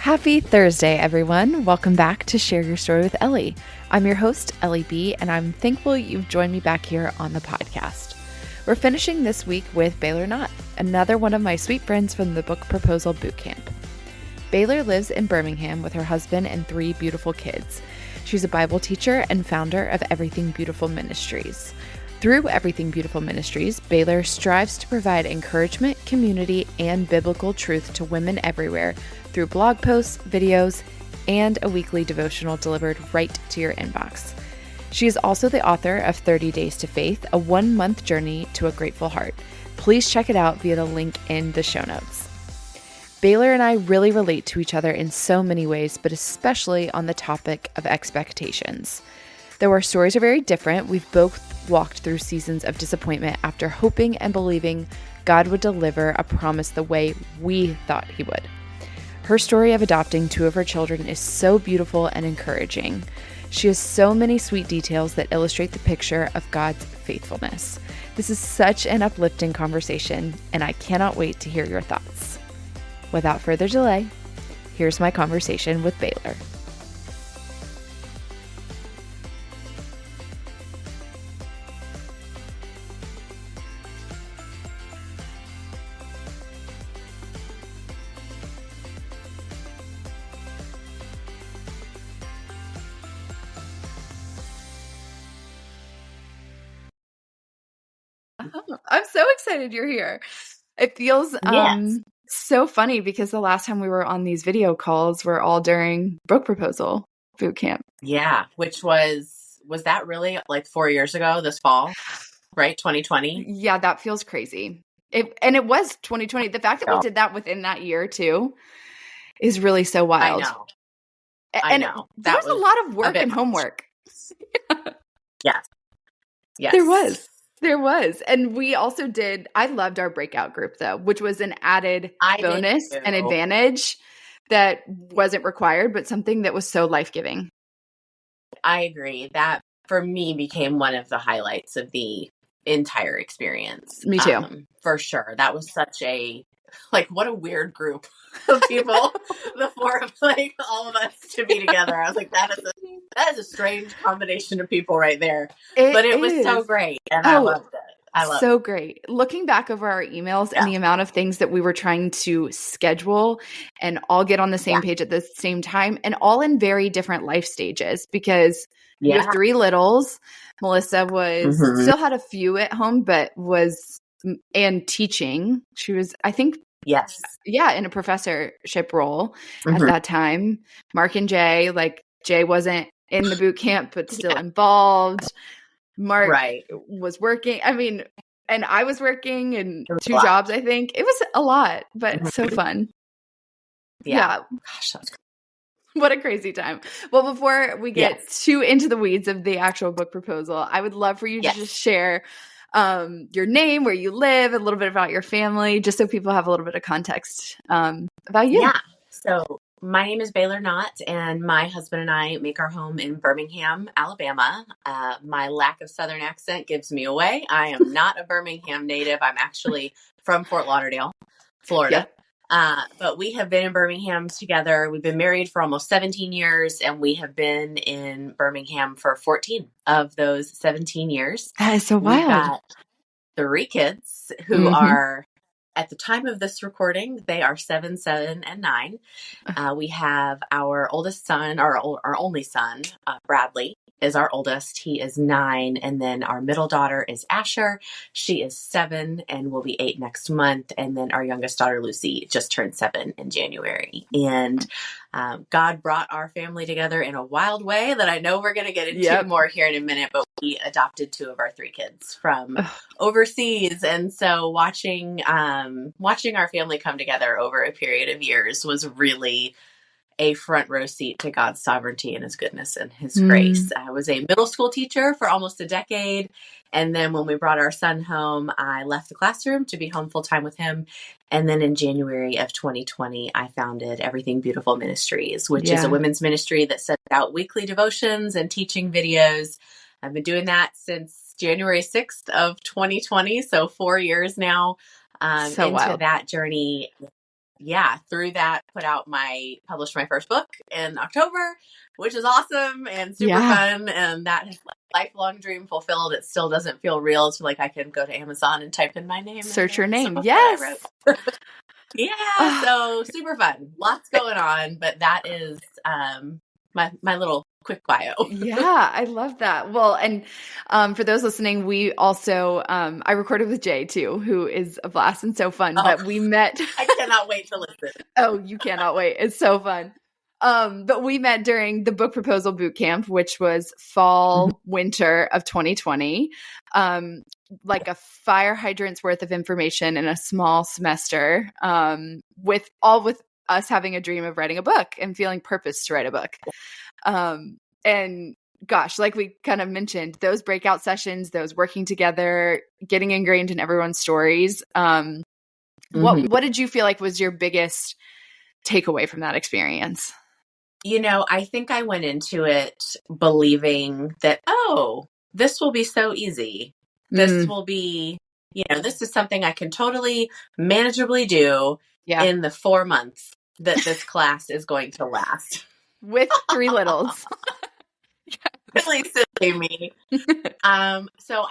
Happy Thursday, everyone. Welcome back to Share Your Story with Ellie. I'm your host, Ellie B, and I'm thankful you've joined me back here on the podcast. We're finishing this week with Baylor Knott, another one of my sweet friends from the Book Proposal Bootcamp. Baylor lives in Birmingham with her husband and 3 beautiful kids. She's a Bible teacher and founder of Everything Beautiful Ministries. Through Everything Beautiful Ministries, Baylor strives to provide encouragement, community, and biblical truth to women everywhere through blog posts, videos, and a weekly devotional delivered right to your inbox. She is also the author of 30 Days to Faith, a 1-month journey to a grateful heart. Please check it out via the link in the show notes. Baylor and I really relate to each other in so many ways, but especially on the topic of expectations. Though our stories are very different, we've both walked through seasons of disappointment after hoping and believing God would deliver a promise the way we thought He would. Her story of adopting 2 of her children is so beautiful and encouraging. She has so many sweet details that illustrate the picture of God's faithfulness. This is such an uplifting conversation, and I cannot wait to hear your thoughts. Without further delay, here's my conversation with Baylor. I'm so excited you're here. It feels Yes. so funny because the last time we were on these video calls were all during Book Proposal Bootcamp. Yeah, which was that really like 4 years ago this fall, right? 2020? Yeah, that feels crazy. It was 2020. The fact that we did that within that year too is really so wild. I know. There was a lot of work and homework. Yes. There was. And we also I loved our breakout group though, which was an added bonus and advantage that wasn't required, but something that was so life-giving. I agree. That for me became one of the highlights of the entire experience. Me too. For sure. That was such what a weird group of people, the 4 of all of us to be together. I was like, that is a strange combination of people right there. But it was so great. And I loved it. So great. Looking back over our emails and the amount of things that we were trying to schedule and all get on the same page at the same time, and all in very different life stages, because you have 3 littles. Melissa still had a few at home, but and teaching. She was, I think, in a professorship role at that time. Mark and Jay, Jay wasn't in the boot camp, but still involved. Mark was working. I mean, and I was working in 2 jobs, I think. It was a lot, but so fun. Yeah. Gosh, that's what a crazy time. Well, before we get too into the weeds of the actual book proposal, I would love for you to just share your name, where you live, a little bit about your family, just so people have a little bit of context about you. Yeah. So my name is Baylor Knott, and my husband and I make our home in Birmingham, Alabama. My lack of Southern accent gives me away. I am not a Birmingham native. I'm actually from Fort Lauderdale, Florida. But we have been in Birmingham together. We've been married for almost 17 years, and we have been in Birmingham for 14 of those 17 years. That is so wild. We've got 3 kids who are, at the time of this recording, they are 7, 7, and 9. We have our oldest son, our only son, Bradley, is our oldest. He is 9. And then our middle daughter is Asher. She is 7 and will be 8 next month. And then our youngest daughter, Lucy, just turned 7 in January. And God brought our family together in a wild way that I know we're going to get into more here in a minute. But we adopted 2 of our 3 kids from overseas. And so watching our family come together over a period of years was really a front row seat to God's sovereignty and His goodness and His grace. I was a middle school teacher for almost a decade. And then when we brought our son home, I left the classroom to be home full time with him. And then in January of 2020, I founded Everything Beautiful Ministries, which is a women's ministry that sends out weekly devotions and teaching videos. I've been doing that since January 6th of 2020. So 4 years now into that journey. through that, published my first book in October, which is awesome and super fun. And that is lifelong dream fulfilled. It still doesn't feel real to like I can go to Amazon and type in my name. Search your name. Yes. I wrote. So super fun. Lots going on, but that is my little quick bio. Yeah, I love that. Well, and for those listening, we also I recorded with Jay too, who is a blast and so fun. But we met. I cannot wait to listen. Oh, you cannot wait. It's so fun. But we met during the Book Proposal Bootcamp, which was fall, winter of 2020. Like a fire hydrant's worth of information in a small semester, with us having a dream of writing a book and feeling purpose to write a book. And gosh, like we kind of mentioned, those breakout sessions, those working together, getting ingrained in everyone's stories. What did you feel like was your biggest takeaway from that experience? I think I went into it believing that, this will be so easy. This will be, this is something I can totally manageably do in the 4 months that this class is going to last. With 3 littles. Really silly me. So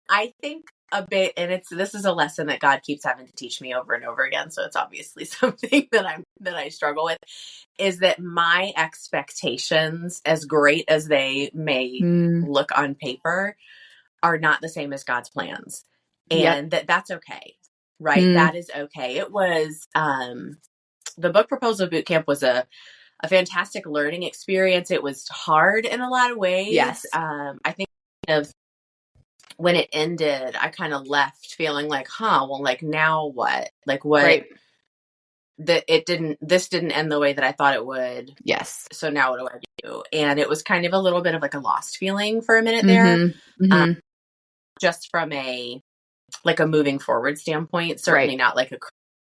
I think a bit, and this is a lesson that God keeps having to teach me over and over again. So it's obviously something that I struggle with, is that my expectations, as great as they may look on paper, are not the same as God's plans. And that's okay. Right. That is okay. It was, the Book Proposal Bootcamp was a fantastic learning experience. It was hard in a lot of ways. Yes. I think when it ended, I kind of left feeling like, well, like now what? Like what? Right. This didn't end the way that I thought it would. Yes. So now what do I do? And it was kind of a little bit of like a lost feeling for a minute there. Just from a moving forward standpoint, certainly not like a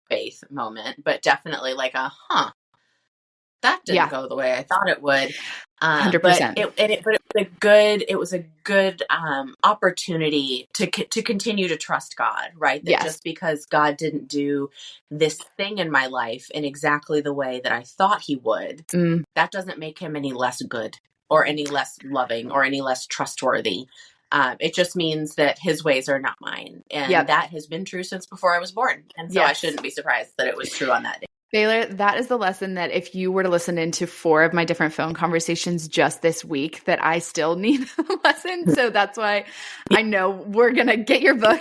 faith moment, but definitely like that didn't go the way I thought it would. 100%. But it was a good opportunity to continue to trust God, right? That just because God didn't do this thing in my life in exactly the way that I thought he would, that doesn't make him any less good or any less loving or any less trustworthy. It just means that his ways are not mine. And that has been true since before I was born. And so I shouldn't be surprised that it was true on that day. Baylor, that is the lesson that if you were to listen into 4 of my different phone conversations just this week, that I still need a lesson. So that's why I know we're going to get your book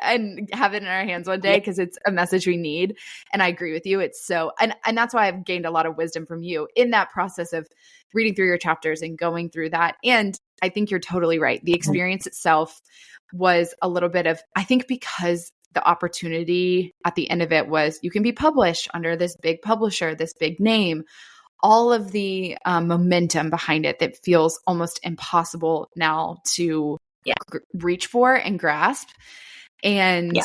and have it in our hands one day, because it's a message we need. And I agree with you. It's so, and that's why I've gained a lot of wisdom from you in that process of reading through your chapters and going through that. And I think you're totally right. The experience itself was a little bit of, I think because the opportunity at the end of it was you can be published under this big publisher, this big name, all of the momentum behind it that feels almost impossible now to reach for and grasp. And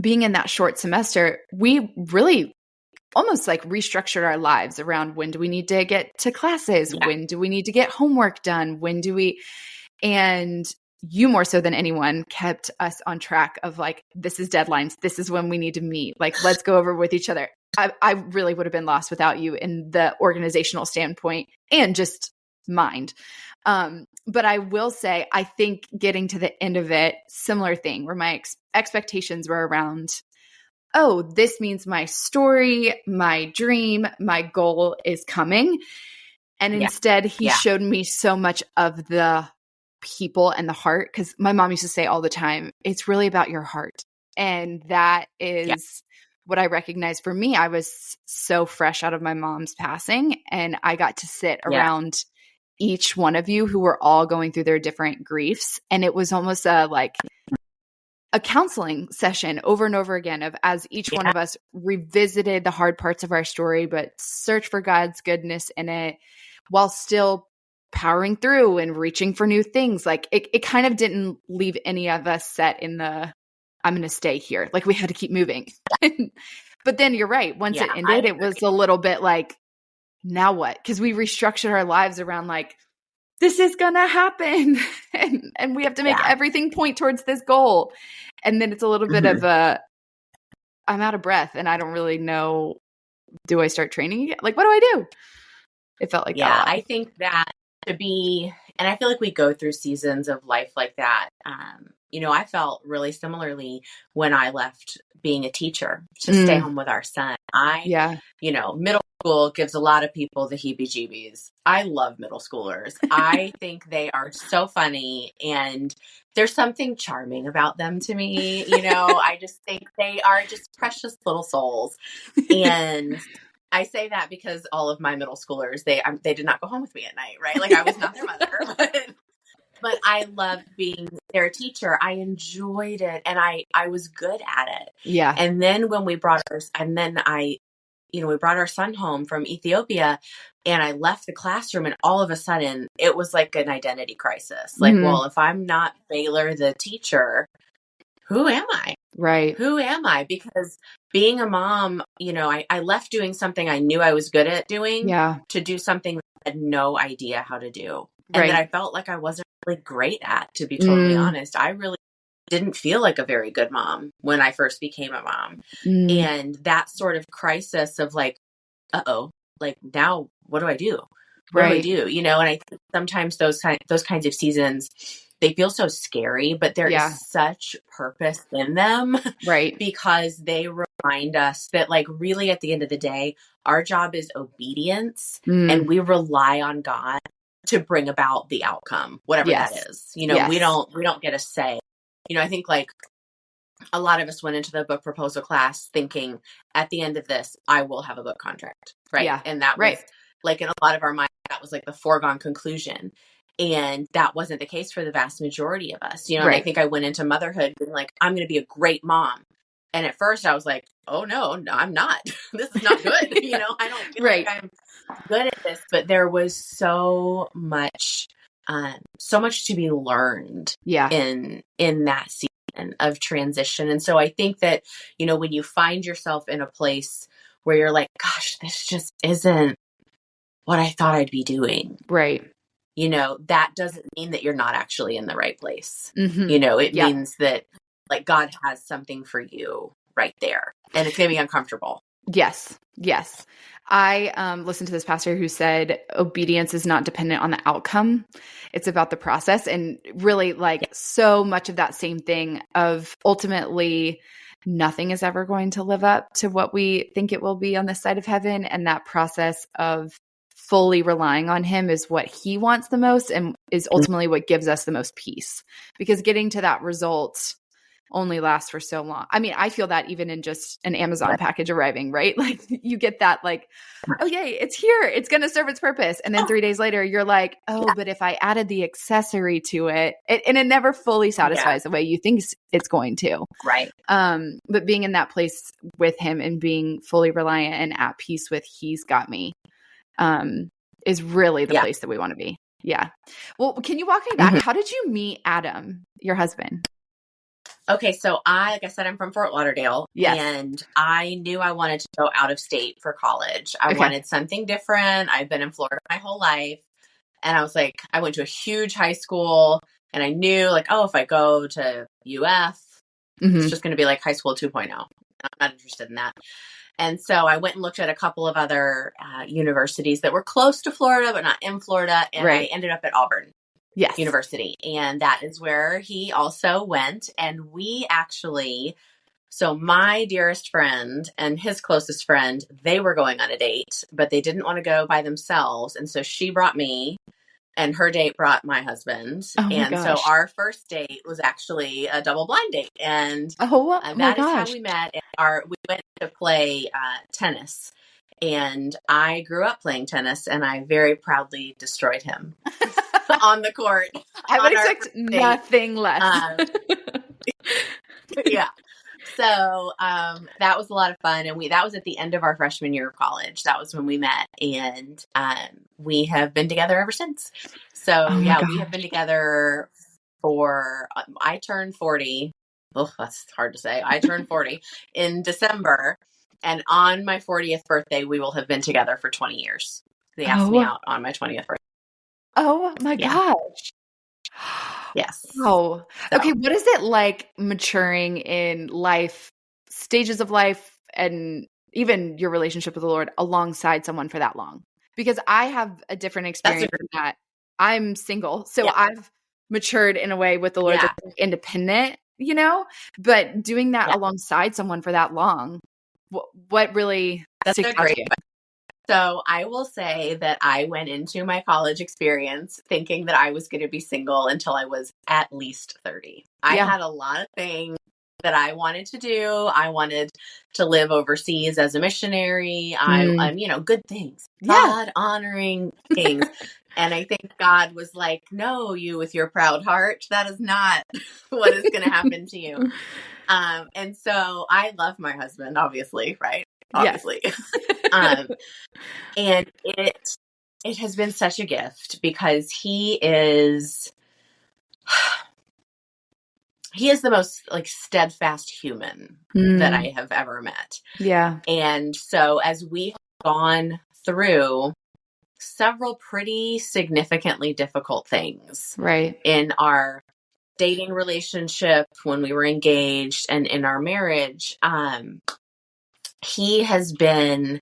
being in that short semester, we really almost like restructured our lives around when do we need to get to classes? When do we need to get homework done? And you more so than anyone kept us on track of like, this is deadlines. This is when we need to meet. Like, let's go over with each other. I really would have been lost without you in the organizational standpoint and just mind. But I will say, I think getting to the end of it, similar thing where my expectations were around, this means my story, my dream, my goal is coming. And instead he showed me so much of the people and the heart, because my mom used to say all the time, it's really about your heart. And that is what I recognize for me. I was so fresh out of my mom's passing, and I got to sit around each one of you who were all going through their different griefs. And it was almost a counseling session over and over again of as each one of us revisited the hard parts of our story, but search for God's goodness in it while still powering through and reaching for new things. Like it kind of didn't leave any of us set in the, I'm going to stay here. Like we had to keep moving. But then you're right. Once it ended, it was a little bit like, now what? Because we restructured our lives around like, this is going to happen. and we have to make everything point towards this goal. And then it's a little bit of I'm out of breath and I don't really know, do I start training again? Like, what do I do? It felt like that a Yeah, lot. I think that and I feel like we go through seasons of life like that. I felt really similarly when I left being a teacher to stay home with our son. Yeah. Middle school gives a lot of people the heebie-jeebies. I love middle schoolers. I think they are so funny, and there's something charming about them to me. I just think they are just precious little souls. And I say that because all of my middle schoolers, they did not go home with me at night, right? Like I was not their mother, but I loved being their teacher. I enjoyed it, and I was good at it. Yeah. And then when we brought we brought our son home from Ethiopia, and I left the classroom, and all of a sudden it was like an identity crisis. Like, well, if I'm not Baylor the teacher, who am I? Right. Who am I? Because being a mom, I left doing something I knew I was good at doing to do something I had no idea how to do. And that I felt like I wasn't really great at, to be totally honest. I really didn't feel like a very good mom when I first became a mom. And that sort of crisis of like, uh-oh, like now what do I do? What do I do? And I think sometimes those kinds of seasons, they feel so scary, but there is such purpose in them. Right. Because they remind us that, like, really at the end of the day, our job is obedience, and we rely on God to bring about the outcome, whatever that is. We don't get a say. I think like a lot of us went into the book proposal class thinking at the end of this, I will have a book contract. Right. Yeah. And that was like in a lot of our minds, that was like the foregone conclusion. And that wasn't the case for the vast majority of us, and I think I went into motherhood being like, I'm going to be a great mom. And at first I was like, oh no, I'm not. This is not good. I don't feel like I'm good at this, but there was so much to be learned in that season of transition. And so I think that, when you find yourself in a place where you're like, gosh, this just isn't what I thought I'd be doing. Right. That doesn't mean that you're not actually in the right place. Mm-hmm. It means that like God has something for you right there, and it's going to be uncomfortable. Yes. Yes. I listened to this pastor who said obedience is not dependent on the outcome. It's about the process, and really like so much of that same thing of ultimately nothing is ever going to live up to what we think it will be on this side of heaven. And that process of fully relying on him is what he wants the most and is ultimately what gives us the most peace, because getting to that result only lasts for so long. I mean, I feel that even in just an Amazon package arriving, right? Like you get that like, oh yay, it's here. It's going to serve its purpose. And then 3 days later, you're like, oh, but if I added the accessory to it, and it never fully satisfies the way you think it's going to. Right. But being in that place with him and being fully reliant and at peace with he's got me, is really the place that we want to be. Yeah. Well, can you walk me back? How did you meet Adam, your husband? Okay, so like I said, I'm from Fort Lauderdale, and I knew I wanted to go out of state for college. I wanted something different. I've been in Florida my whole life, and I was like, I went to a huge high school, and I knew like, oh, if I go to UF, it's just going to be like high school 2.0. I'm not interested in that. And so I went and looked at a couple of other universities that were close to Florida, but not in Florida, and I ended up at Auburn. University. And that is where he also went. And we actually, so my dearest friend and his closest friend, they were going on a date, but they didn't want to go by themselves. And so she brought me, and her date brought my husband. So our first date was actually a double blind date. And that is how we met. And we went to play tennis. And I grew up playing tennis, and I very proudly destroyed him on the court. I would expect nothing less. Yeah. So that was a lot of fun. And that was at the end of our freshman year of college. That was when we met. And we have been together ever since. So we have been together for, I turned 40. Oh, that's hard to say. I turned 40 in December. And on my 40th birthday, we will have been together for 20 years. They asked me out on my 20th birthday. Oh my gosh. Yes. Oh, okay. What is it like maturing in life stages of life and even your relationship with the Lord alongside someone for that long? Because I have a different experience in that I'm single. So I've matured in a way with the Lord that's independent, but doing that alongside someone for that long, what really sticks out to you? So I will say that I went into my college experience thinking that I was going to be single until I was at least 30. I had a lot of things that I wanted to do. I wanted to live overseas as a missionary. I'm, good things, God honoring things. And I think God was like, no, you with your proud heart, that is not what is going to happen to you. And so I love my husband, obviously, right? Obviously. Yes. And it has been such a gift because he is the most like steadfast human that I have ever met. Yeah. And so as we have gone through several pretty significantly difficult things in our dating relationship, when we were engaged, and in our marriage, he has been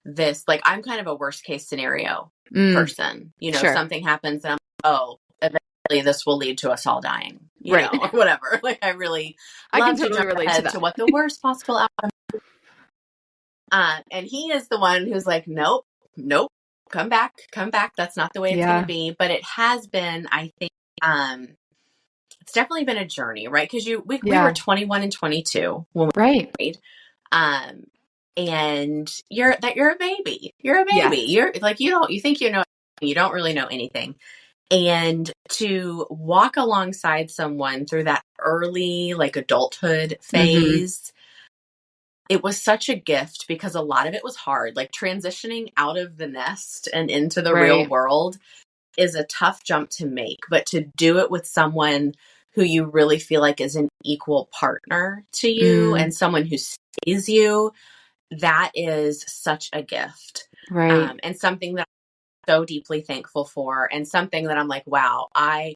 this, like, I'm kind of a worst case scenario person. Something happens and I'm eventually this will lead to us all dying, or whatever. Like, I can totally relate to that. To what the worst possible outcome. And he is the one who's like, nope, come back. That's not the way it's going to be. But it has been, I think, it's definitely been a journey, right? Because we were 21 and 22 when we were married. And you're a baby. You're a baby. Yes. You're like, you think you know, you don't really know anything. And to walk alongside someone through that early, like, adulthood phase, it was such a gift because a lot of it was hard. Like, transitioning out of the nest and into the real world is a tough jump to make, but to do it with someone who you really feel like is an equal partner to you and someone who sees you, that is such a gift. Right. And something that I'm so deeply thankful for, and something that I'm like, wow, I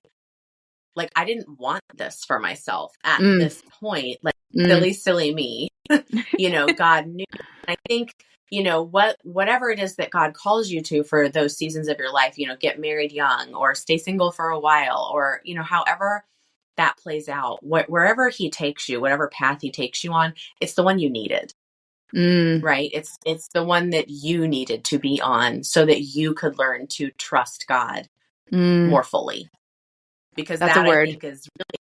didn't want this for myself at this point. Like, silly me. God knew. And I think, whatever it is that God calls you to for those seasons of your life, get married young or stay single for a while, or, however that plays out, wherever he takes you, whatever path he takes you on, it's the one you needed. Right? It's the one that you needed to be on so that you could learn to trust God more fully. Because that's that, I think, is really,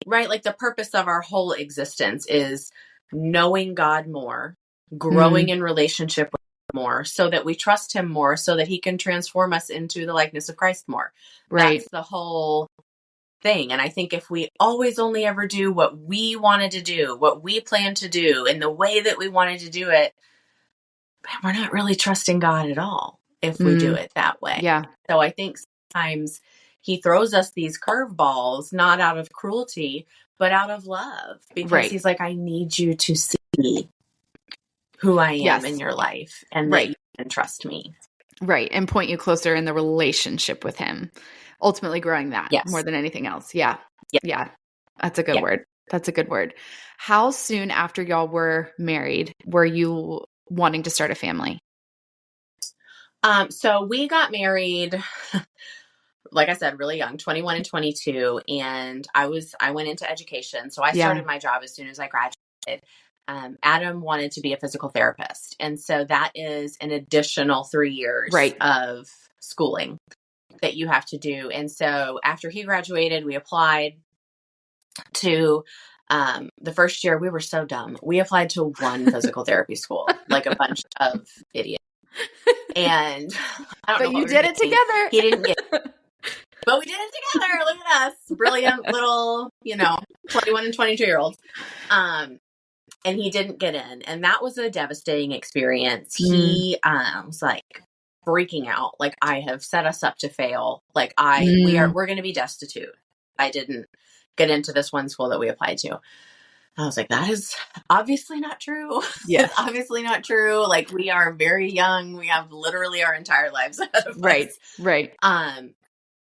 right? Like, the purpose of our whole existence is knowing God more, growing in relationship with him more, so that we trust him more, so that he can transform us into the likeness of Christ more. Right. That's the whole thing. And I think if we always only ever do what we wanted to do, what we plan to do, in the way that we wanted to do it, we're not really trusting God at all if we do it that way. Yeah. So I think sometimes he throws us these curveballs, not out of cruelty, but out of love, because he's like, I need you to see who I am in your life, and that you can trust me. Right. And point you closer in the relationship with him, ultimately growing that more than anything else. Yeah. Yeah. That's a good word. That's a good word. How soon after y'all were married were you wanting to start a family? So we got married, like I said, really young, 21 and 22. And I went into education. So I started my job as soon as I graduated. Adam wanted to be a physical therapist. And so that is an additional 3 years of schooling that you have to do. And so after he graduated, we applied to, the first year. We were so dumb. We applied to one physical therapy school, like a bunch of idiots. And I don't know. But you did it together. He didn't get it. But we did it together. Look at us. Brilliant little, 21 and 22-year-olds. And he didn't get in. And that was a devastating experience. He was like freaking out. Like, I have set us up to fail. Like, we're going to be destitute. I didn't get into this one school that we applied to. I was like, that is obviously not true. Yes. It's obviously not true. Like, we are very young. We have literally our entire lives ahead of us. Right.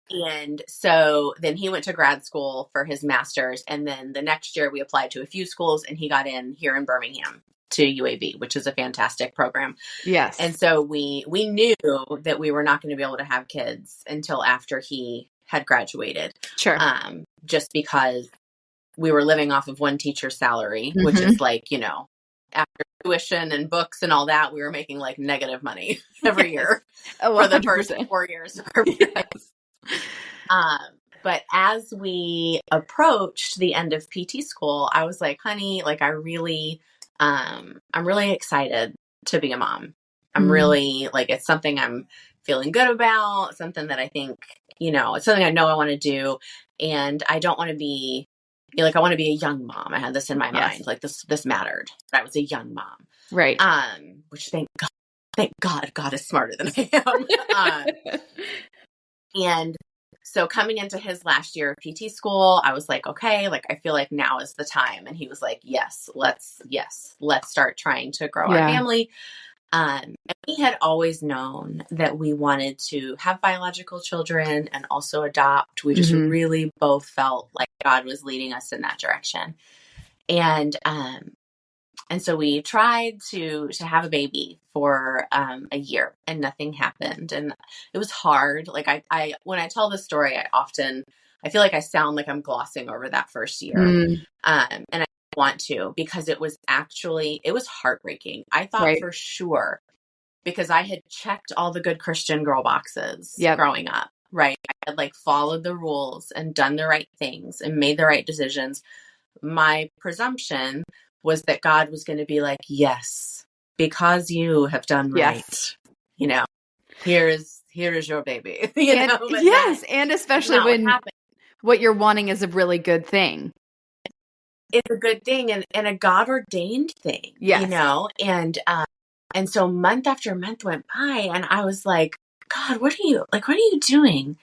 And so then he went to grad school for his master's. And then the next year we applied to a few schools and he got in here in Birmingham to UAB, which is a fantastic program. Yes. And so we knew that we were not going to be able to have kids until after he had graduated. Sure. Just because we were living off of one teacher's salary, which is like, you know, after tuition and books and all that, we were making like negative money every year for the first 4 years. But as we approached the end of PT school, I was like, honey, like I'm really excited to be a mom. I'm really like, it's something I'm feeling good about, something that I think, you know, it's something I know I want to do. And I don't want to be like, I want to be a young mom. I had this in my mind, like this mattered. That I was a young mom. Right. Which thank God, God is smarter than I am. And so coming into his last year of PT school, I was like, okay, like, I feel like now is the time. And he was like, yes, let's start trying to grow our family. And we had always known that we wanted to have biological children and also adopt. We just really both felt like God was leading us in that direction. And so we tried to have a baby for a year and nothing happened. And it was hard. Like I when I tell this story, I feel like I sound like I'm glossing over that first year. And I want to, because it was heartbreaking. I thought for sure, because I had checked all the good Christian girl boxes growing up, right? I had like followed the rules and done the right things and made the right decisions. My presumption was that God was going to be like, yes, because you have done right. You know, here's your baby. And especially when what you're wanting is a really good thing. It's a good thing and a God ordained thing, you know? And so month after month went by and I was like, God, what are you doing?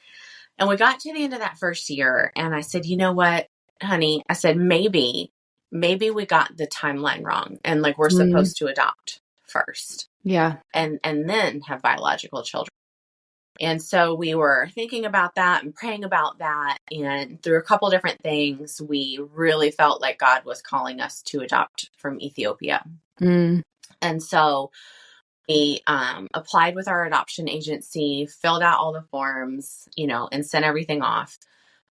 And we got to the end of that first year and I said, you know what, honey, I said, maybe we got the timeline wrong. And like, we're supposed to adopt first. Yeah. And then have biological children. And so we were thinking about that and praying about that. And through a couple different things, we really felt like God was calling us to adopt from Ethiopia. And so we applied with our adoption agency, filled out all the forms, you know, and sent everything off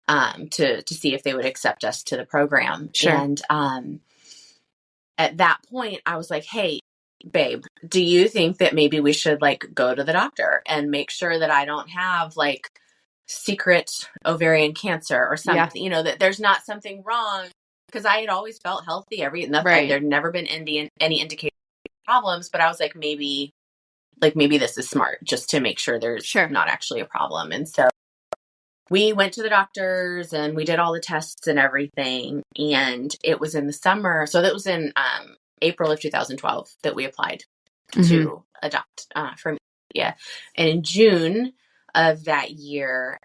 to see if they would accept us to the program. Sure. And at that point, I was like, hey, babe, do you think that maybe we should like go to the doctor and make sure that I don't have like secret ovarian cancer or something, you know, that there's not something wrong? Because I had always felt healthy. There'd never been any indication of problems, but I was like, maybe this is smart just to make sure there's not actually a problem. And so we went to the doctors and we did all the tests and everything. And it was in the summer. So that was in April of 2012 that we applied to adopt from India. And in June of that year,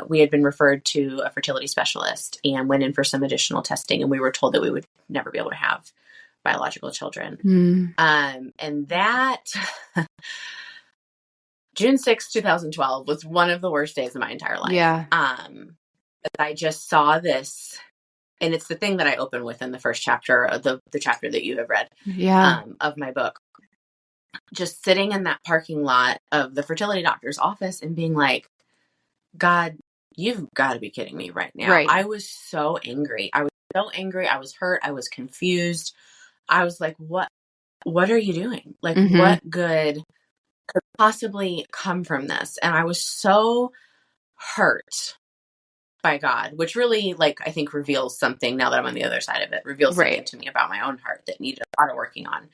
we had been referred to a fertility specialist and went in for some additional testing. And we were told that we would never be able to have biological children. And that June 6th, 2012 was one of the worst days of my entire life. Yeah. I just saw this, and it's the thing that I open with in the first chapter of the chapter that you have read of my book. Just sitting in that parking lot of the fertility doctor's office and being like, God, you've got to be kidding me right now. Right. I was so angry. I was hurt. I was confused. I was like, what are you doing? Like, what good could possibly come from this? And I was so hurt by God, which really, like, I think reveals something, now that I'm on the other side of it, reveals something to me about my own heart that needed a lot of working on.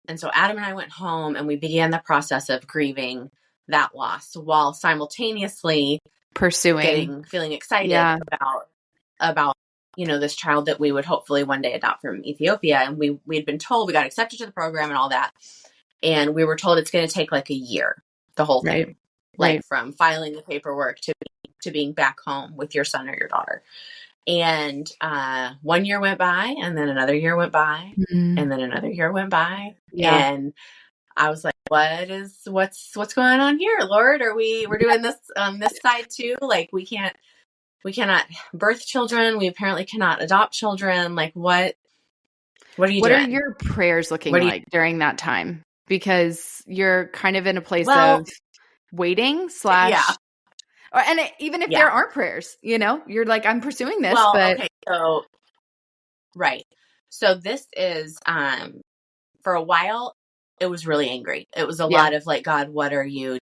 And so Adam and I went home and we began the process of grieving that loss while simultaneously feeling excited about, you know, this child that we would hopefully one day adopt from Ethiopia. And we had been told, we got accepted to the program and all that. And we were told it's going to take like a year, the whole thing, like from filing the paperwork to being back home with your son or your daughter. And 1 year went by, and then another year went by, and then another year went by. And I was like, what's going on here, Lord? We're doing this on this side too? Like we cannot birth children. We apparently cannot adopt children. Like what are you What doing? are your prayers looking like during that time? Because you're kind of in a place of waiting / and even if there aren't prayers, you're like, I'm pursuing this, but okay. So, right. So this is, for a while, it was really angry. It was a lot of like, God, what are you,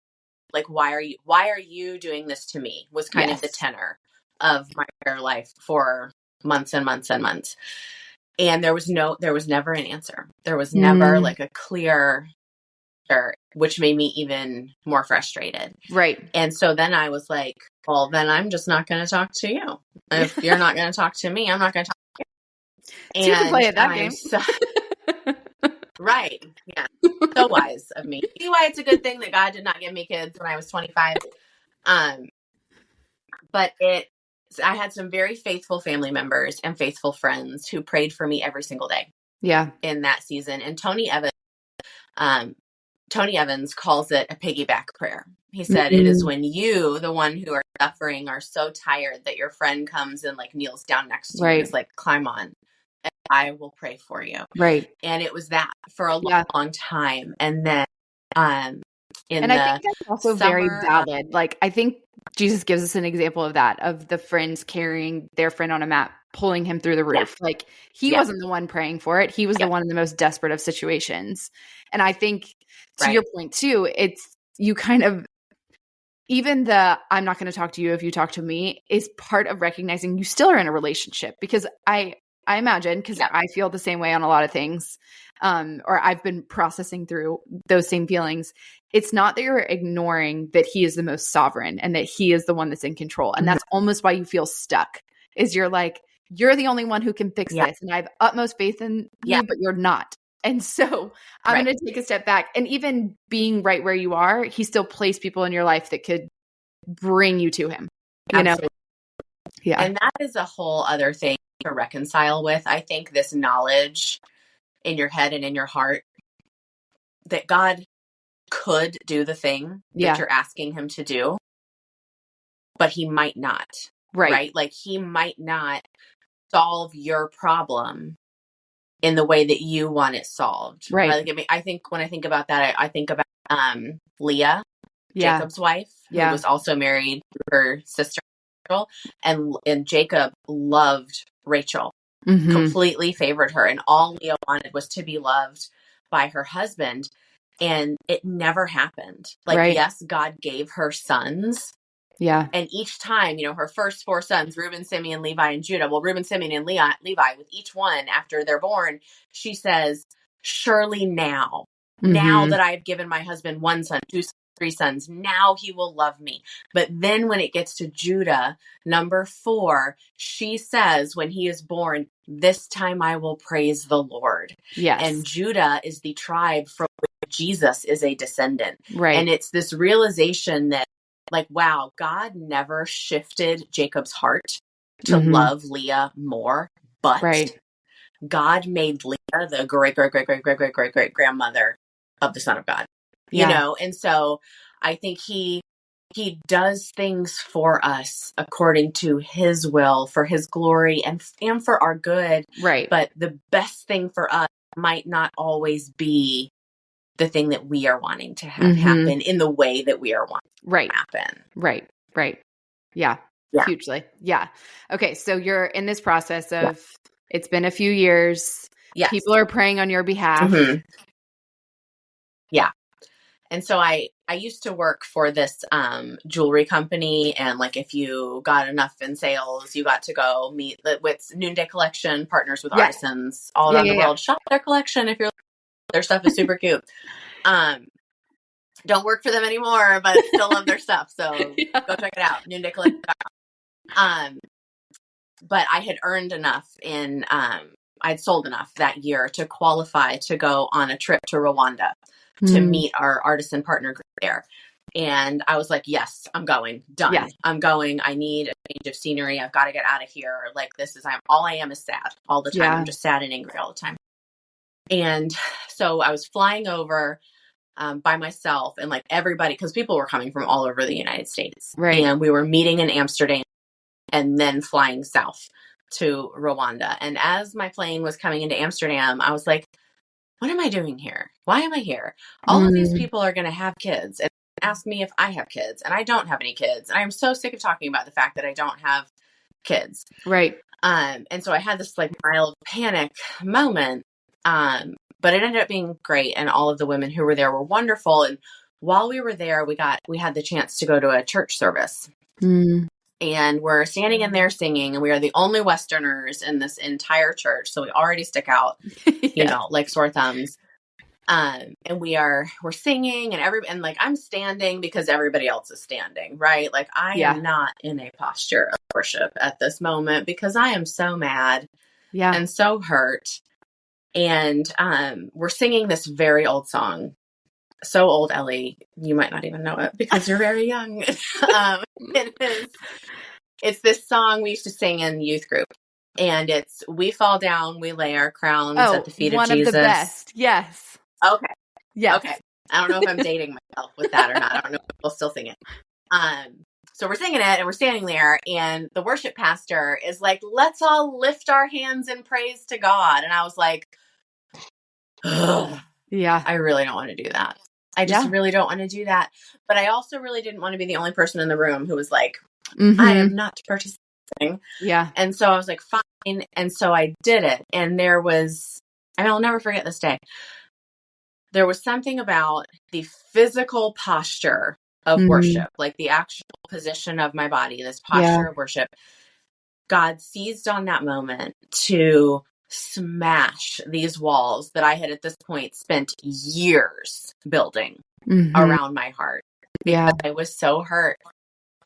like, why are you doing this to me? Was kind of the tenor of my prayer life for months and months and months. And there was never an answer. There was never like a clear answer, which made me even more frustrated. Right. And so then I was like, well, then I'm just not going to talk to you. If you're not going to talk to me, I'm not going to talk to you. And you can play at that game. Right. Yeah. So wise of me. See why it's a good thing that God did not give me kids when I was 25. But I had some very faithful family members and faithful friends who prayed for me every single day. Yeah. In that season. And Tony Evans calls it a piggyback prayer. He said, it is when you, the one who are suffering, are so tired that your friend comes and like kneels down next to you and is like, climb on, and I will pray for you. Right. And it was that for a long time. And then, I think that's also very valid. Like, I think Jesus gives us an example of that, of the friends carrying their friend on a mat, pulling him through the roof. Yeah. Like he wasn't the one praying for it. He was the one in the most desperate of situations. And I think to your point too, it's you kind of, even the, I'm not going to talk to you if you talk to me, is part of recognizing you still are in a relationship. Because I imagine, because I feel the same way on a lot of things, or I've been processing through those same feelings. It's not that you're ignoring that he is the most sovereign and that he is the one that's in control. And that's almost why you feel stuck, is you're like, you're the only one who can fix this. And I have utmost faith in you, but you're not. And so I'm going to take a step back. And even being right where you are, he still placed people in your life that could bring you to him, you know? Yeah. And that is a whole other thing to reconcile with. I think this knowledge in your head and in your heart that God could do the thing that you're asking him to do, but he might not. Right? Like he might not solve your problem in the way that you want it solved. Right. Like, I mean, I think when I think about that, I think about Leah, Jacob's wife, who was also married to her sister, and Jacob loved Rachel, completely favored her, and all Leah wanted was to be loved by her husband, and it never happened. Like, yes, God gave her sons. Yeah. And each time, her first 4 sons, Reuben, Simeon, Levi, and Judah. Well, Reuben, Simeon, and Levi, with each one after they're born, she says, surely now that I have given my husband 1 son, 2 sons, 3 sons, now he will love me. But then when it gets to Judah, number 4, she says, when he is born, this time I will praise the Lord. Yes. And Judah is the tribe from which Jesus is a descendant. Right. And it's this realization that, like, wow, God never shifted Jacob's heart to love Leah more, but God made Leah the great grandmother of the Son of God, and so I think he does things for us according to his will, for his glory and for our good. Right. But the best thing for us might not always be the thing that we are wanting to have happen in the way that we are wanting to happen. Right. Yeah. Hugely. Yeah. Okay. So you're in this process of, it's been a few years. Yes. People are praying on your behalf. Yeah. And so I used to work for this jewelry company, and like if you got enough in sales, you got to go meet with Noonday Collection, partners with artisans all around the world. Shop their collection if their stuff is super cute. Don't work for them anymore, but still love their stuff. So go check it out, Noonday Collection. But I had earned enough I'd sold enough that year to qualify to go on a trip to Rwanda to meet our artisan partner group there. And I was like, yes, I'm going. Done. Yes. I'm going. I need a change of scenery. I've got to get out of here. Like, all I am is sad all the time. I'm just sad and angry all the time. And so I was flying over. by myself, and like everybody, because people were coming from all over the United States. Right. And we were meeting in Amsterdam and then flying south to Rwanda. And as my plane was coming into Amsterdam, I was like, what am I doing here? Why am I here? All of these people are going to have kids and ask me if I have kids, and I don't have any kids. And I'm so sick of talking about the fact that I don't have kids. Right. And so I had this like mild panic moment. But it ended up being great. And all of the women who were there were wonderful. And while we were there, we had the chance to go to a church service. And we're standing in there singing, and we are the only Westerners in this entire church. So we already stick out, you know, like sore thumbs. And we're singing, and like I'm standing because everybody else is standing, right? Like I am not in a posture of worship at this moment because I am so mad and so hurt. And we're singing this very old song. So old, Ellie, you might not even know it because you're very young. It's this song we used to sing in youth group. And it's, we fall down, we lay our crowns at the feet of Jesus. One of the best. Yes. Okay. Yes. Okay. I don't know if I'm dating myself with that or not. I don't know if we'll still sing it. So we're singing it, and we're standing there, and the worship pastor is like, let's all lift our hands in praise to God. And I was like, ugh, I really don't want to do that. I just really don't want to do that. But I also really didn't want to be the only person in the room who was like, I am not participating. Yeah. And so I was like, fine. And so I did it. And there was, and I'll never forget this day. There was something about the physical posture of worship, like the actual position of my body, this posture of worship. God seized on that moment to smash these walls that I had at this point spent years building around my heart. Because I was so hurt.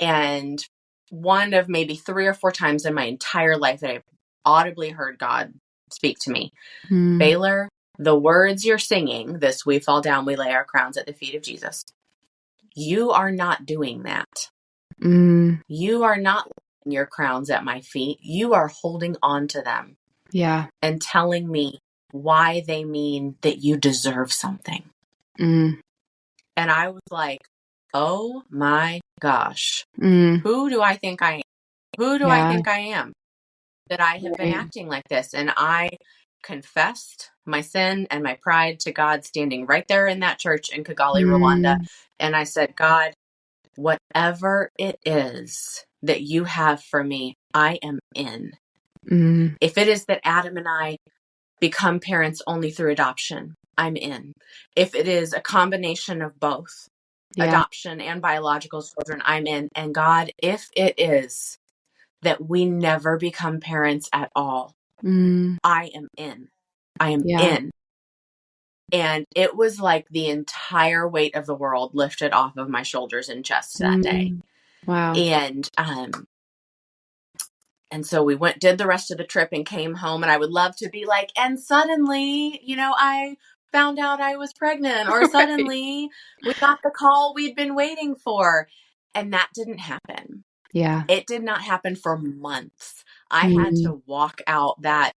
And one of maybe 3 or 4 times in my entire life that I've audibly heard God speak to me. Baylor, the words you're singing, this we fall down, we lay our crowns at the feet of Jesus. You are not doing that. You are not laying your crowns at my feet. You are holding on to them. Yeah. And telling me why they mean that you deserve something. And I was like, oh my gosh, who do I think I am? Who do I think I am that I have been acting like this? And I confessed my sin and my pride to God standing right there in that church in Kigali, Rwanda. And I said, God, whatever it is that you have for me, I am in. If it is that Adam and I become parents only through adoption, I'm in. If it is a combination of both, adoption and biological children, I'm in. And God, if it is that we never become parents at all, I am in. I am in. And it was like the entire weight of the world lifted off of my shoulders and chest that day. Wow. And so we did the rest of the trip and came home, and I would love to be like, and suddenly, you know, I found out I was pregnant, or suddenly we got the call we'd been waiting for. And that didn't happen. Yeah. It did not happen for months. I had to walk out that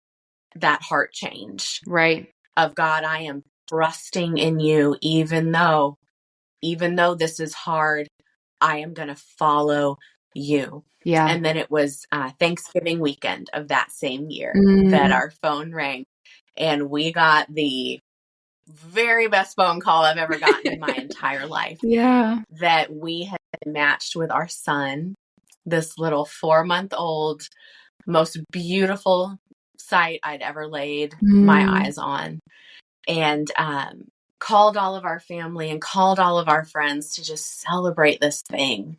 heart change. Right. Of God, I am trusting in you, even though this is hard, I am going to follow you. Yeah. And then it was Thanksgiving weekend of that same year that our phone rang, and we got the very best phone call I've ever gotten in my entire life. Yeah. That we had been matched with our son, this little 4-month-old, most beautiful sight I'd ever laid my eyes on. And called all of our family and called all of our friends to just celebrate this thing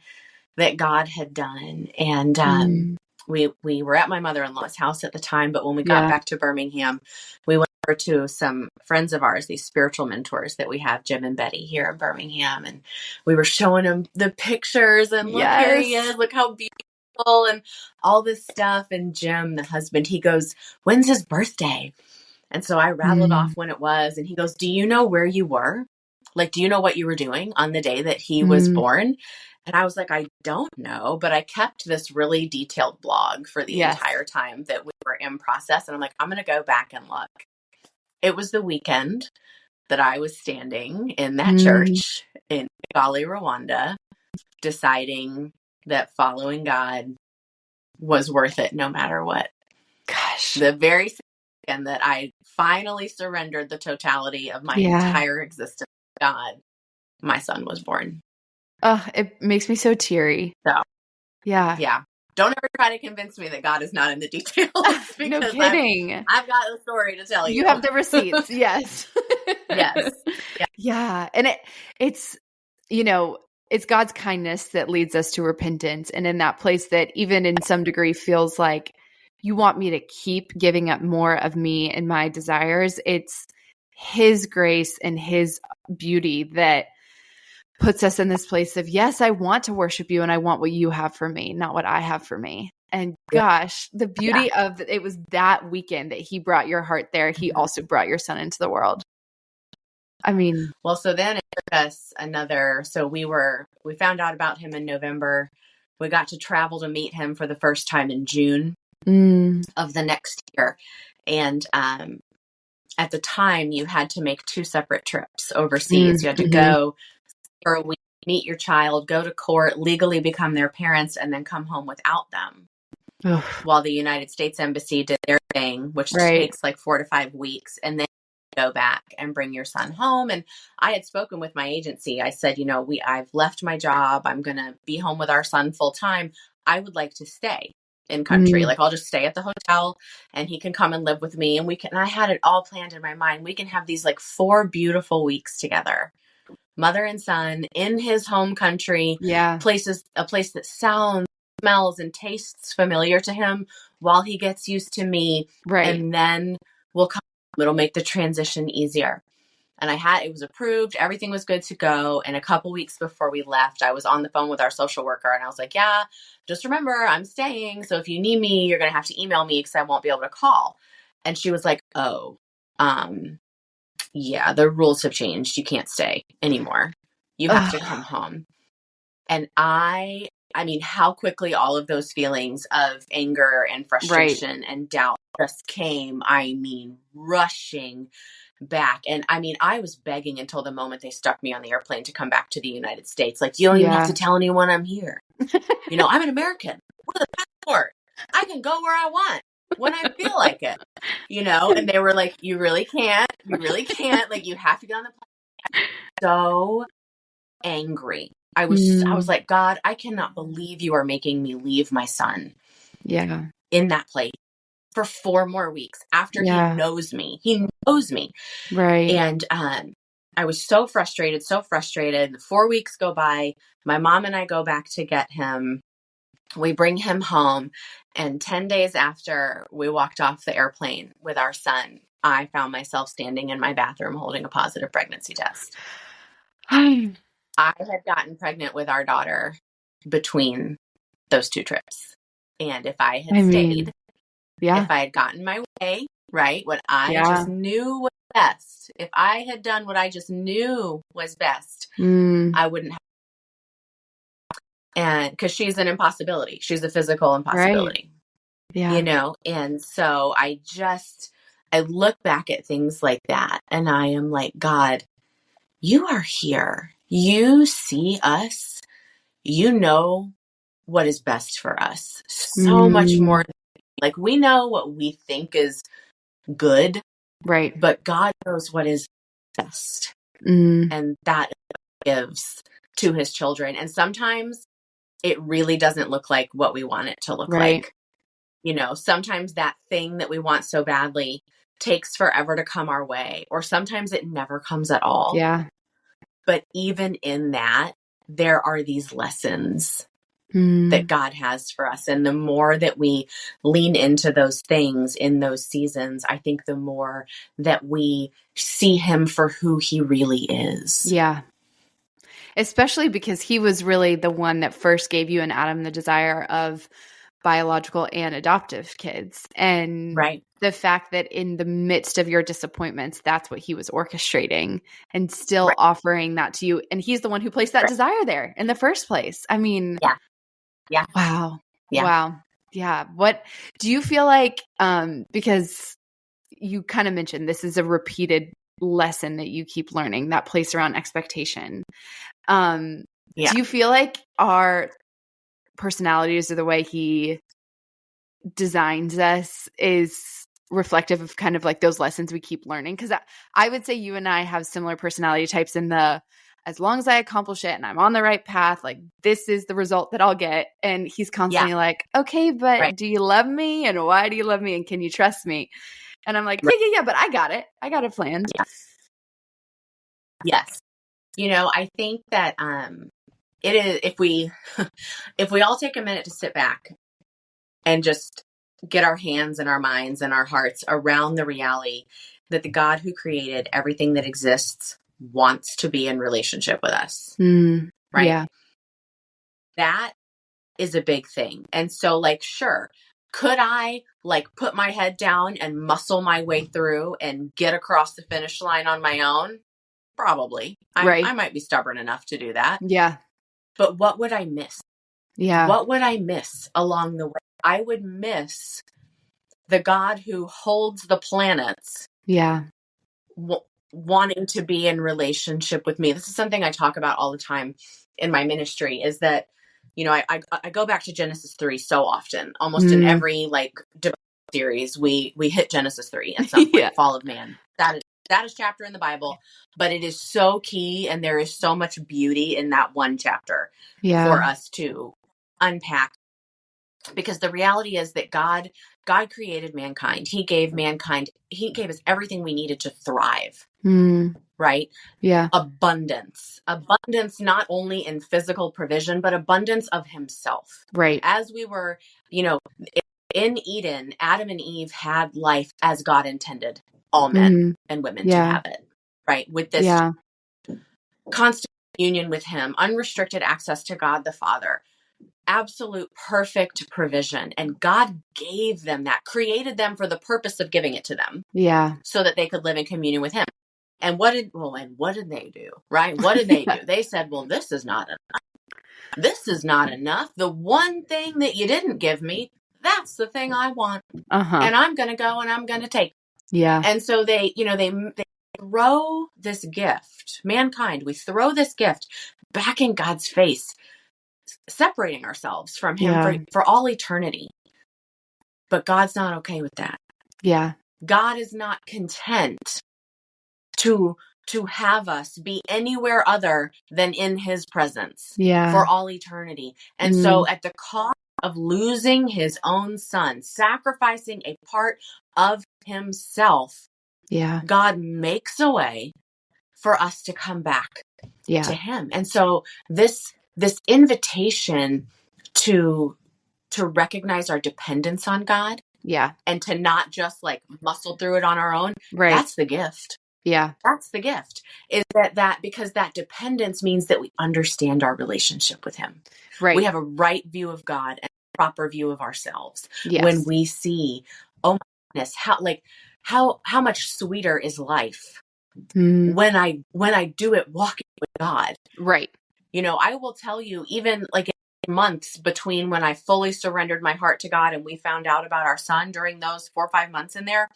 that God had done. And we were at my mother-in-law's house at the time, but when we got back to Birmingham, we went over to some friends of ours, these spiritual mentors that we have, Jim and Betty, here in Birmingham. And we were showing them the pictures, and look, here he is, look how beautiful, and all this stuff. And Jim, the husband, he goes, when's his birthday? And so I rattled off when it was, and he goes, do you know where you were? Like, do you know what you were doing on the day that he was born? And I was like, I don't know, but I kept this really detailed blog for the entire time that we were in process. And I'm like, I'm going to go back and look. It was the weekend that I was standing in that church in Kigali, Rwanda, deciding that following God was worth it no matter what. Gosh. The very second that I finally surrendered the totality of my entire existence to God, my son was born. Oh, it makes me so teary. So, yeah. Don't ever try to convince me that God is not in the details. No kidding. I've got a story to tell you. You have the receipts. Yes. Yes. Yeah. And it's, it's God's kindness that leads us to repentance. And in that place that even in some degree feels like you want me to keep giving up more of me and my desires, it's his grace and his beauty that puts us in this place of, yes, I want to worship you and I want what you have for me, not what I have for me. And gosh, the beauty of it was that weekend that he brought your heart there. He also brought your son into the world. I mean, well, so then it took us so we found out about him in November. We got to travel to meet him for the first time in June of the next year. And at the time, you had to make 2 separate trips overseas. You had to go for a week, meet your child, go to court, legally become their parents, and then come home without them. While the United States Embassy did their thing, which takes like 4 to 5 weeks, and then go back and bring your son home. And I had spoken with my agency. I said, I've left my job. I'm going to be home with our son full time. I would like to stay in country. Like, I'll just stay at the hotel and he can come and live with me. And I had it all planned in my mind. We can have these like 4 beautiful weeks together, mother and son in his home country. A place that sounds, smells, and tastes familiar to him while he gets used to me. And then we'll come. It'll make the transition easier. And it was approved. Everything was good to go. And a couple weeks before we left, I was on the phone with our social worker and I was like, yeah, just remember I'm staying. So if you need me, you're going to have to email me because I won't be able to call. And she was like, oh, yeah, the rules have changed. You can't stay anymore. You have to come home. And I mean, how quickly all of those feelings of anger and frustration and doubt just came, rushing back. And I was begging until the moment they stuck me on the airplane to come back to the United States. Like, you don't even have to tell anyone I'm here. I'm an American with a passport. I can go where I want when I feel like it, and they were like, you really can't, like, you have to get on the plane. So angry. I was like, God, I cannot believe you are making me leave my son in that place for 4 more weeks after he knows me. He knows me. Right. And I was so frustrated. The 4 weeks go by. My mom and I go back to get him. We bring him home. And 10 days after we walked off the airplane with our son, I found myself standing in my bathroom holding a positive pregnancy test. I had gotten pregnant with our daughter between those 2 trips. And if I had stayed, if I had gotten my way, right, what I just knew was best, if I had done what I just knew was best, I wouldn't have. And because she's an impossibility, she's a physical impossibility, and so I look back at things like that and I am like, God, you are here. You see us. You know what is best for us so much more. Like, we know what we think is good, right? But God knows what is best. And that gives to his children. And sometimes it really doesn't look like what we want it to look like. Sometimes that thing that we want so badly takes forever to come our way, or sometimes it never comes at all. Yeah. But even in that, there are these lessons that God has for us. And the more that we lean into those things in those seasons, I think the more that we see him for who he really is. Yeah. Especially because he was really the one that first gave you and Adam the desire of biological and adoptive kids. And the fact that in the midst of your disappointments, that's what he was orchestrating and still offering that to you. And he's the one who placed that desire there in the first place. I mean, yeah. Wow. Yeah. Wow. Yeah. What do you feel like, because you kind of mentioned this is a repeated lesson that you keep learning, that place around expectation. Do you feel like our personalities or the way he designs us is reflective of kind of like those lessons we keep learning? Because I would say you and I have similar personality types in the, as long as I accomplish it and I'm on the right path, like this is the result that I'll get. And he's constantly like, okay, but do you love me? And why do you love me? And can you trust me? And I'm like, yeah, but I got it. I got it planned. Yes. I think that it is, if we all take a minute to sit back and just get our hands and our minds and our hearts around the reality that the God who created everything that exists wants to be in relationship with us. Right? Yeah. That is a big thing. And so like, sure, could I like put my head down and muscle my way through and get across the finish line on my own? Probably. I might be stubborn enough to do that. Yeah. But what would I miss? Yeah. What would I miss along the way? I would miss the God who holds the planets. Yeah. Wanting to be in relationship with me. This is something I talk about all the time in my ministry, is that, I go back to Genesis 3 so often. Almost in every like series, we hit Genesis 3 at some point, fall of man. That is chapter in the Bible, but it is so key, and there is so much beauty in that one chapter for us to unpack. Because the reality is that God created mankind. He gave us everything we needed to thrive. Right? Yeah. Abundance, not only in physical provision, but abundance of himself. Right. As we were, in Eden, Adam and Eve had life as God intended all men and women to have it. Right? With this constant union with him, unrestricted access to God the Father. Absolute perfect provision. And God gave them that, created them for the purpose of giving it to them. Yeah. So that they could live in communion with him. And what did they do? Right? What did they do? They said, well, this is not enough. This is not enough. The one thing that you didn't give me, that's the thing I want. And I'm going to go and I'm going to take. Yeah. And so they throw this gift, mankind, we throw this gift back in God's face, separating ourselves from him for all eternity. But God's not okay with that. Yeah. God is not content to have us be anywhere other than in his presence for all eternity. And so at the cost of losing his own son, sacrificing a part of himself, God makes a way for us to come back to him. And so this invitation to recognize our dependence on God, and to not just like muscle through it on our own, that's the gift. Yeah. That's the gift, is that because that dependence means that we understand our relationship with him. Right. We have a right view of God and a proper view of ourselves. When we see, oh my goodness, how much sweeter is life when I do it walking with God. Right. I will tell you, even like in months between when I fully surrendered my heart to God and we found out about our son, during those 4 or 5 months in there,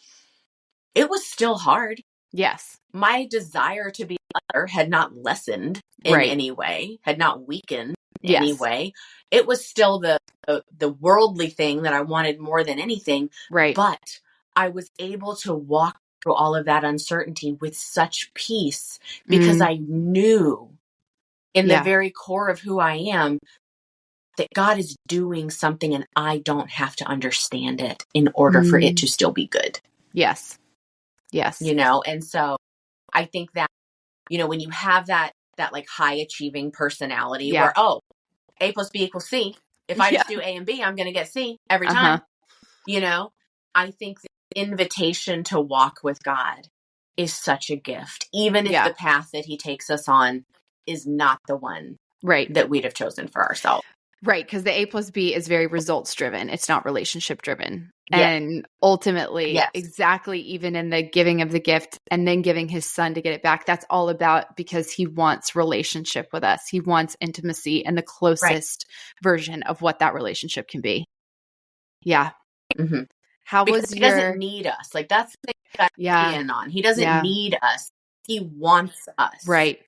it was still hard. Yes. My desire to be a mother had not lessened in any way, had not weakened in any way. It was still the worldly thing that I wanted more than anything. Right. But I was able to walk through all of that uncertainty with such peace, because I knew in the very core of who I am that God is doing something and I don't have to understand it in order for it to still be good. Yes. Yes. And so I think that, when you have that like high achieving personality where, A plus B equals C. If I just do A and B, I'm going to get C every time. I think the invitation to walk with God is such a gift, even if the path that he takes us on is not the one that we'd have chosen for ourselves. Right. Because the A plus B is very results driven. It's not relationship driven. And ultimately, exactly, even in the giving of the gift and then giving his son to get it back, that's all about, because he wants relationship with us. He wants intimacy and the closest version of what that relationship can be. Yeah. Mm-hmm. How because was he doesn't need us. Like, that's the thing that I'm in on. He doesn't need us. He wants us. Right.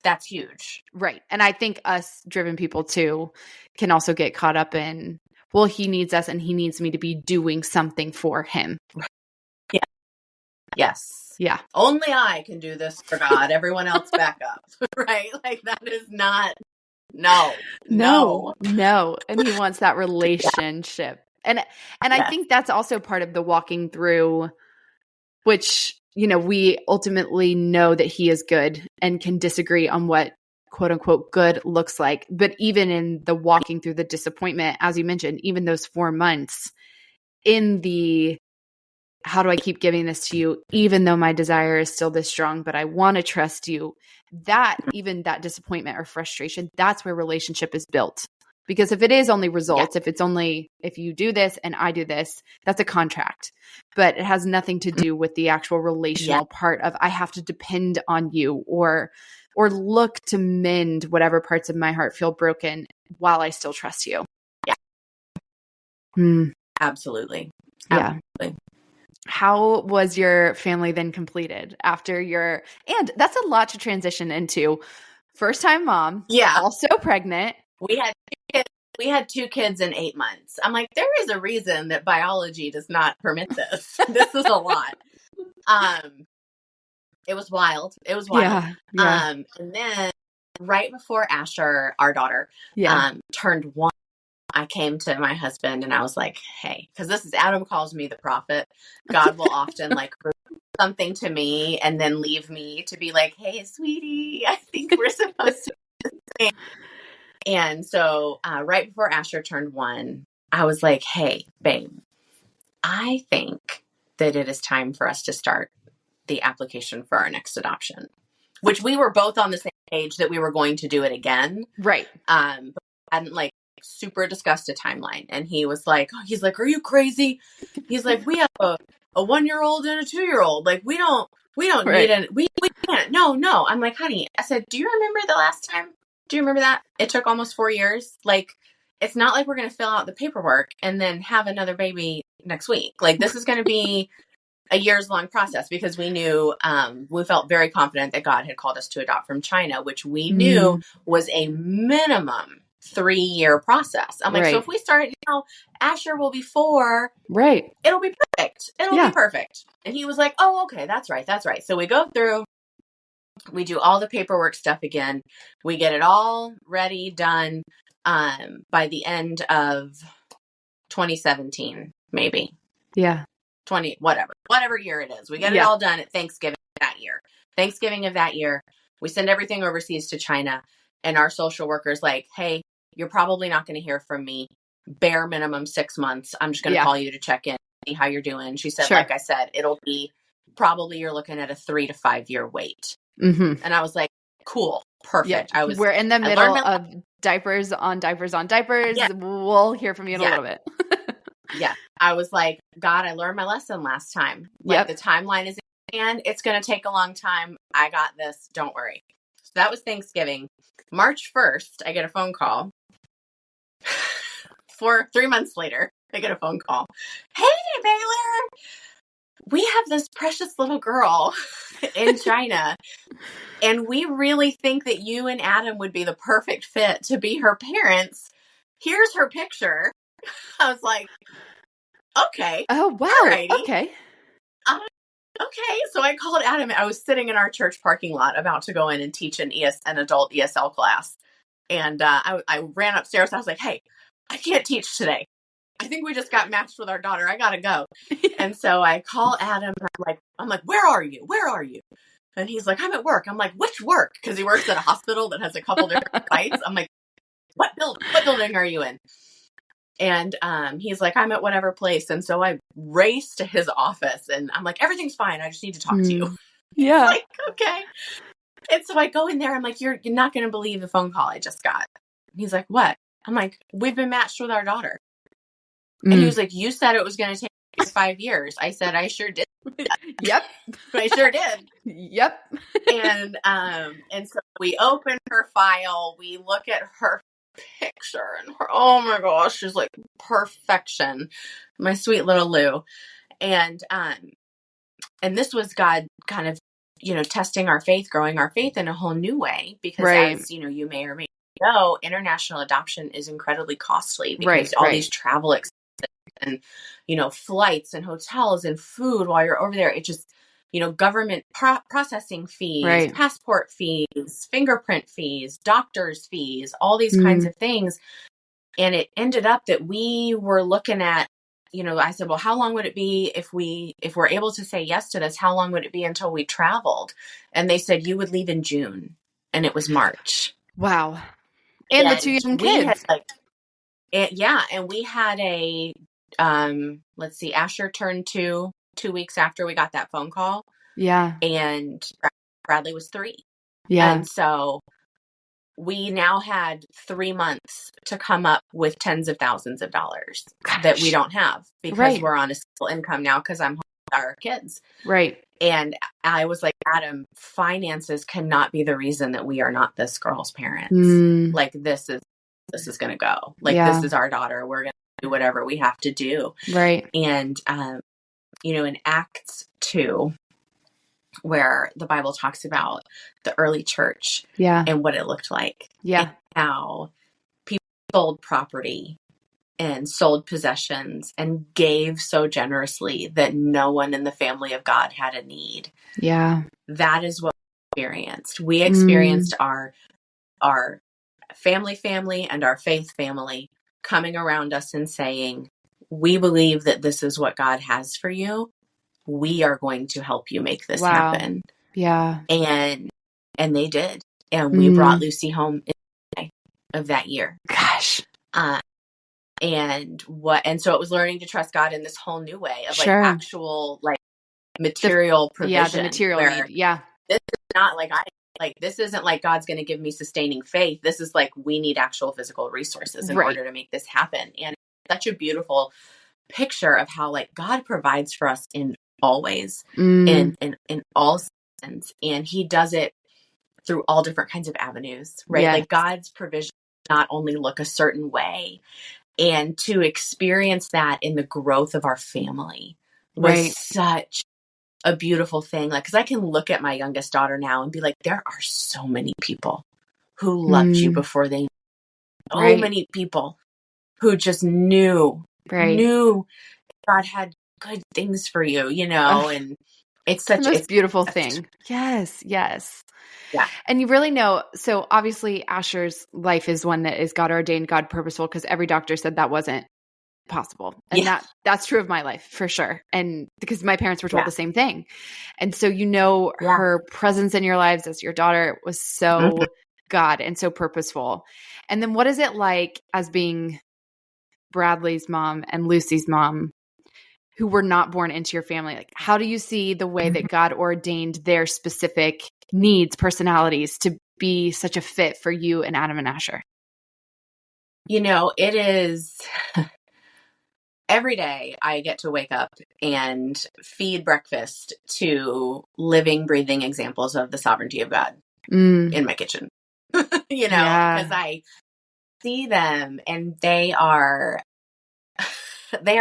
That's huge. Right. And I think us driven people too can also get caught up in, well, he needs us and he needs me to be doing something for him. Yeah. Yes. Yeah. Only I can do this for God. Everyone else back up. Right? Like that is not, no. And he wants that relationship. And I think that's also part of the walking through, which, you know, we ultimately know that he is good and can disagree on what quote unquote good looks like. But even in the walking through the disappointment, as you mentioned, even those 4 months in the, how do I keep giving this to you, even though my desire is still this strong, but I want to trust you, that even that disappointment or frustration, that's where relationship is built. Because if it is only results, if it's only, if you do this and I do this, that's a contract. But it has nothing to do with the actual relational part of I have to depend on you or look to mend whatever parts of my heart feel broken while I still trust you. Yeah. Absolutely. Yeah. How was your family then completed after your, and that's a lot to transition into. First time mom. Yeah. Also pregnant. We had 2 kids in 8 months. I'm like, there is a reason that biology does not permit this. This is a lot. It was wild. Yeah. And then right before Asher, our daughter, turned 1, I came to my husband and I was like, hey, because this is, Adam calls me the prophet. God will often like something to me and then leave me to be like, hey, sweetie, I think we're supposed to do this thing. And so right before Asher turned 1, I was like, hey, babe, I think that it is time for us to start the application for our next adoption, which we were both on the same page that we were going to do it again. Right. But I hadn't like super discussed a timeline. And he was like, are you crazy? He's like, we have a 1-year-old and a 2-year-old. Like, we don't need it. We can't. No. I'm like, honey, I said, do you remember the last time? Do you remember that? It took almost 4 years. Like, it's not like we're going to fill out the paperwork and then have another baby next week. Like, this is going to be a years long process because we knew, we felt very confident that God had called us to adopt from China, which we knew was a minimum 3-year process. I'm like, so if we start now, Asher will be 4. Right. It'll be perfect. It'll be perfect. And he was like, oh, okay, that's right. So we go through, we do all the paperwork stuff again. We get it all ready, done, by the end of 2017, maybe. Yeah. 20, whatever year it is. We get it all done at Thanksgiving of that year. We send everything overseas to China, and our social worker's like, hey, you're probably not going to hear from me. Bare minimum 6 months. I'm just going to call you to check in, see how you're doing. She said, like I said, it'll be probably you're looking at a 3 to 5 year wait. And I was like, cool, perfect. We're in the middle of diapers on diapers on diapers. Yeah. We'll hear from you in a little bit. Yeah. I was like, God, I learned my lesson last time. Like the timeline is in, it's going to take a long time. I got this. Don't worry. So that was Thanksgiving. March 1st, I get a phone call. 3 months later, I get a phone call. Hey, Baylor, we have this precious little girl in China, and we really think that you and Adam would be the perfect fit to be her parents. Here's her picture. I was like, okay. Oh, wow. Alrighty. Okay. Okay. So I called Adam. I was sitting in our church parking lot about to go in and teach an adult ESL class. And I ran upstairs. I was like, hey, I can't teach today. I think we just got matched with our daughter. I got to go. And so I call Adam. I'm like, where are you? And he's like, I'm at work. I'm like, which work? Because he works at a hospital that has a couple different sites. I'm like, what building are you in? And he's like, I'm at whatever place. And so I race to his office and I'm like, everything's fine. I just need to talk to you. Yeah. Like, okay. And so I go in there. I'm like, you're not going to believe the phone call I just got. And he's like, what? I'm like, we've been matched with our daughter. And he was like, you said it was going to take 5 years. I said, I sure did. Yep. I sure did. Yep. And so we open her file. We look at her picture and her, oh my gosh, she's like perfection. My sweet little Lou. And this was God kind of testing our faith, growing our faith in a whole new way, because Right. as you may or may not know, international adoption is incredibly costly because Right. all Right. these travel expenses and, flights and hotels and food while you're over there. It just, government processing fees, Right. passport fees, fingerprint fees, doctor's fees, all these kinds Mm. of things. And it ended up that we were looking at, I said, well, how long would it be if we're able to say yes to this? How long would it be until we traveled? And they said, you would leave in June. And it was March. Wow. And the two And young we had kids. and we had let's see, Asher turned 2 weeks after we got that phone call. Yeah. And Bradley was 3. Yeah. And so we now had 3 months to come up with tens of thousands of dollars that we don't have because we're on a single income now because I'm home with our kids. Right. And I was like, Adam, finances cannot be the reason that we are not this girl's parents. Like, this is going to go. Like, this is our daughter. We're going to do whatever we have to do. Right. And, in Acts 2, where the Bible talks about the early church and what it looked like. And how people sold property and sold possessions and gave so generously that no one in the family of God had a need. Yeah. That is what we experienced. We experienced our family and our faith family coming around us and saying, we believe that this is what God has for you. We are going to help you make this happen. Yeah. And they did. And we brought Lucy home in May of that year. Gosh. And so it was learning to trust God in this whole new way of actual material provision. Yeah, the material need. Yeah. This is not this isn't like God's going to give me sustaining faith. This is like, we need actual physical resources in order to make this happen. And it's such a beautiful picture of how God provides for us in all ways, in all seasons. And he does it through all different kinds of avenues, right? Yes. Like, God's provision not only look a certain way, and to experience that in the growth of our family was such a beautiful thing. Like, 'cause I can look at my youngest daughter now and be like, there are so many people who loved you before they knew. So many people who just knew God had good things for you, and it's such the most beautiful thing. Yes. Yes. Yeah. And you really know, so obviously Asher's life is one that is God ordained, God purposeful, because every doctor said that wasn't possible. And that's true of my life for sure. And because my parents were told the same thing. And so, her presence in your lives as your daughter was so God and so purposeful. And then what is it like as being Bradley's mom and Lucy's mom, who were not born into your family? Like, how do you see the way that God ordained their specific needs, personalities to be such a fit for you and Adam and Asher? It is every day I get to wake up and feed breakfast to living, breathing examples of the sovereignty of God in my kitchen, because I see them and they are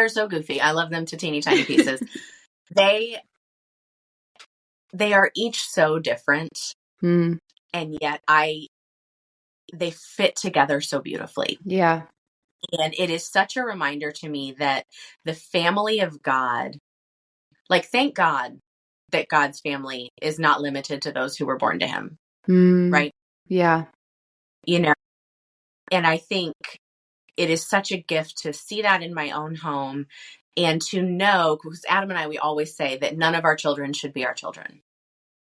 so goofy. I love them to teeny tiny pieces. They are each so different, and yet they fit together so beautifully. Yeah. And it is such a reminder to me that the family of God, thank God that God's family is not limited to those who were born to him. Right? Yeah. And I think it is such a gift to see that in my own home and to know, because Adam and I, we always say that none of our children should be our children,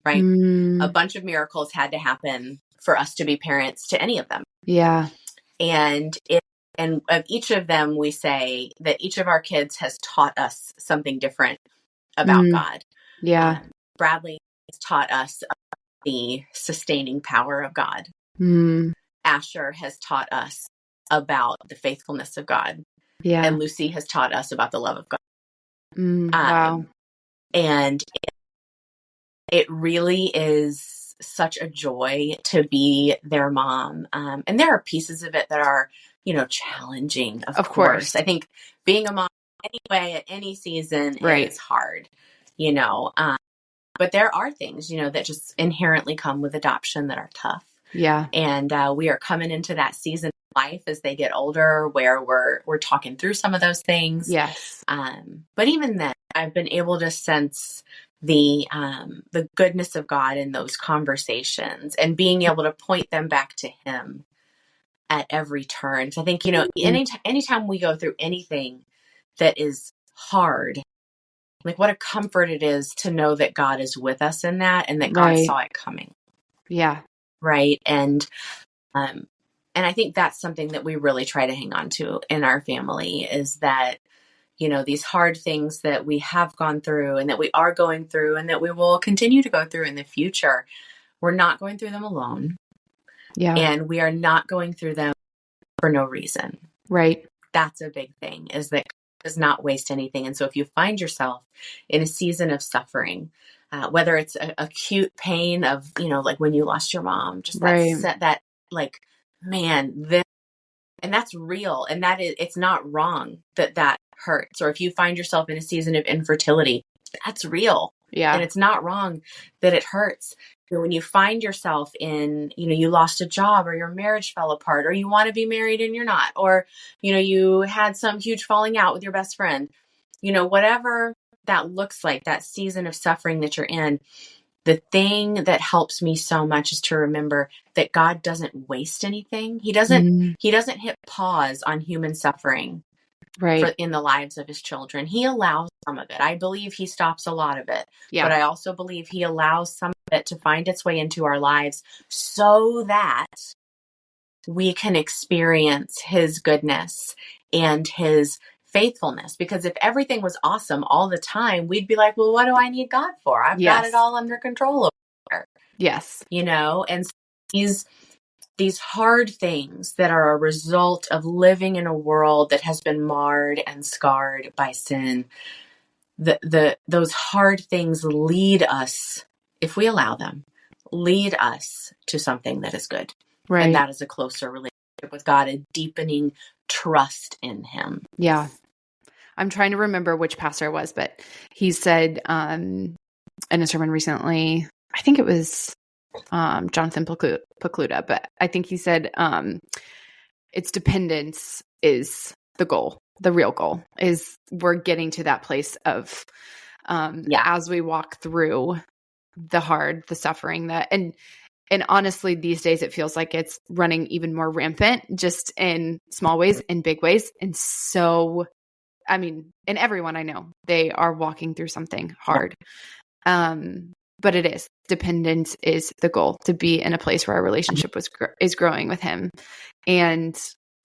right? A bunch of miracles had to happen for us to be parents to any of them. Yeah. And of each of them, we say that each of our kids has taught us something different about God. Yeah. Bradley has taught us the sustaining power of God. Asher has taught us about the faithfulness of God. Yeah. And Lucy has taught us about the love of God. Wow. And it really is such a joy to be their mom. And there are pieces of it that are, challenging, of course. I think being a mom anyway at any season is hard, But there are things, that just inherently come with adoption that are tough. Yeah. And we are coming into that season of life as they get older where we're talking through some of those things. Yes. But even then, I've been able to sense the goodness of God in those conversations and being able to point them back to Him at every turn. So I think, anytime we go through anything that is hard, like what a comfort it is to know that God is with us in that and that God saw it coming. Yeah. Right. And I think that's something that we really try to hang on to in our family is that, these hard things that we have gone through and that we are going through and that we will continue to go through in the future, we're not going through them alone. Yeah. And we are not going through them for no reason. Right. That's a big thing, is that God does not waste anything. And so if you find yourself in a season of suffering, whether it's acute pain of, like when you lost your mom, just that like, man, this, and that's real. And that is, it's not wrong that hurts. Or if you find yourself in a season of infertility, that's real. Yeah. And it's not wrong that it hurts. When you find yourself in, you lost a job or your marriage fell apart or you want to be married and you're not, or, you had some huge falling out with your best friend, whatever that looks like, that season of suffering that you're in, the thing that helps me so much is to remember that God doesn't waste anything. He doesn't hit pause on human suffering. Right. In the lives of His children. He allows some of it. I believe He stops a lot of it. Yeah. But I also believe He allows some of it to find its way into our lives so that we can experience His goodness and His faithfulness. Because if everything was awesome all the time, we'd be like, well, what do I need God for? I've got it all under control over here. Yes. And so these hard things that are a result of living in a world that has been marred and scarred by sin, those hard things lead us, if we allow them, lead us to something that is good. Right. And that is a closer relationship with God, a deepening trust in Him. Yeah. I'm trying to remember which pastor it was, but he said in a sermon recently, I think it was Jonathan Pokluda, but I think he said its dependence is the goal. The real goal is we're getting to that place of as we walk through the suffering and honestly, these days it feels like it's running even more rampant, just in small ways, in big ways. And so, I mean, and everyone I know, they are walking through something hard. But it is. Dependence is the goal, to be in a place where our relationship is growing with Him. And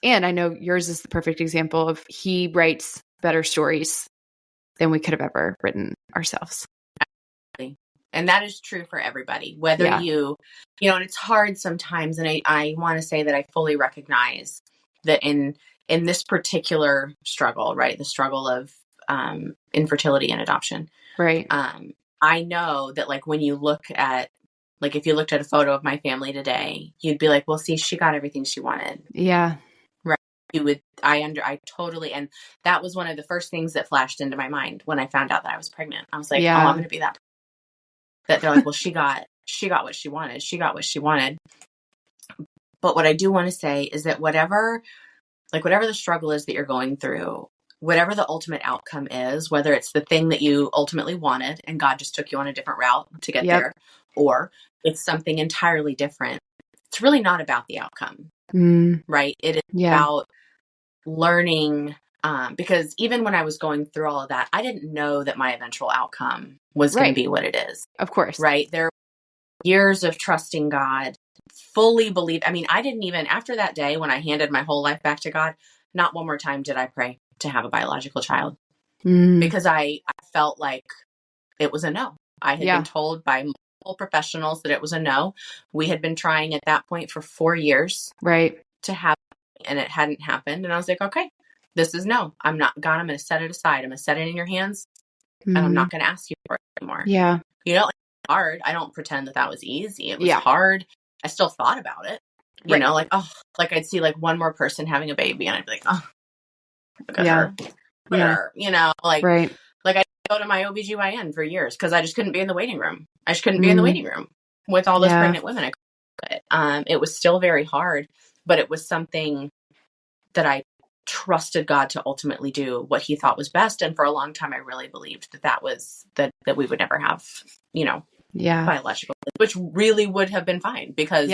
I know yours is the perfect example of He writes better stories than we could have ever written ourselves. And that is true for everybody, whether and it's hard sometimes. And I want to say that I fully recognize that in this particular struggle, right, the struggle of infertility and adoption, right. I know that, like, when you look at, like, if you looked at a photo of my family today, you'd be like, well, see, she got everything she wanted. Yeah. Right. I totally, and that was one of the first things that flashed into my mind when I found out that I was pregnant. I was like, oh, I'm going to be that they're like, well, she got what she wanted. She got what she wanted. But what I do want to say is that whatever the struggle is that you're going through, whatever the ultimate outcome is, whether it's the thing that you ultimately wanted and God just took you on a different route to get there, or it's something entirely different, it's really not about the outcome, right? It is about learning, because even when I was going through all of that, I didn't know that my eventual outcome was going to be what it is. Of course. Right? There were years of trusting God, fully believe. I mean, I didn't even, after that day when I handed my whole life back to God, not one more time did I pray to have a biological child, because I felt like it was a no. I had been told by multiple professionals that it was a no. We had been trying at that point for 4 years to have, and it hadn't happened. And I was like, okay, this is no. I'm not, God, I'm going to set it aside. I'm going to set it in your hands, and I'm not going to ask you for it anymore. Yeah. It's hard. I don't pretend that was easy. It was hard. I still thought about it. You know, like, oh, like I'd see like one more person having a baby and I'd be like, oh, look at her. Look at her. You know, like I go to my OBGYN for years because I just couldn't be in the waiting room. I just couldn't be in the waiting room with all those pregnant women. It was still very hard, but it was something that I trusted God to ultimately do what he thought was best. And for a long time, I really believed that we would never have, biological, which really would have been fine because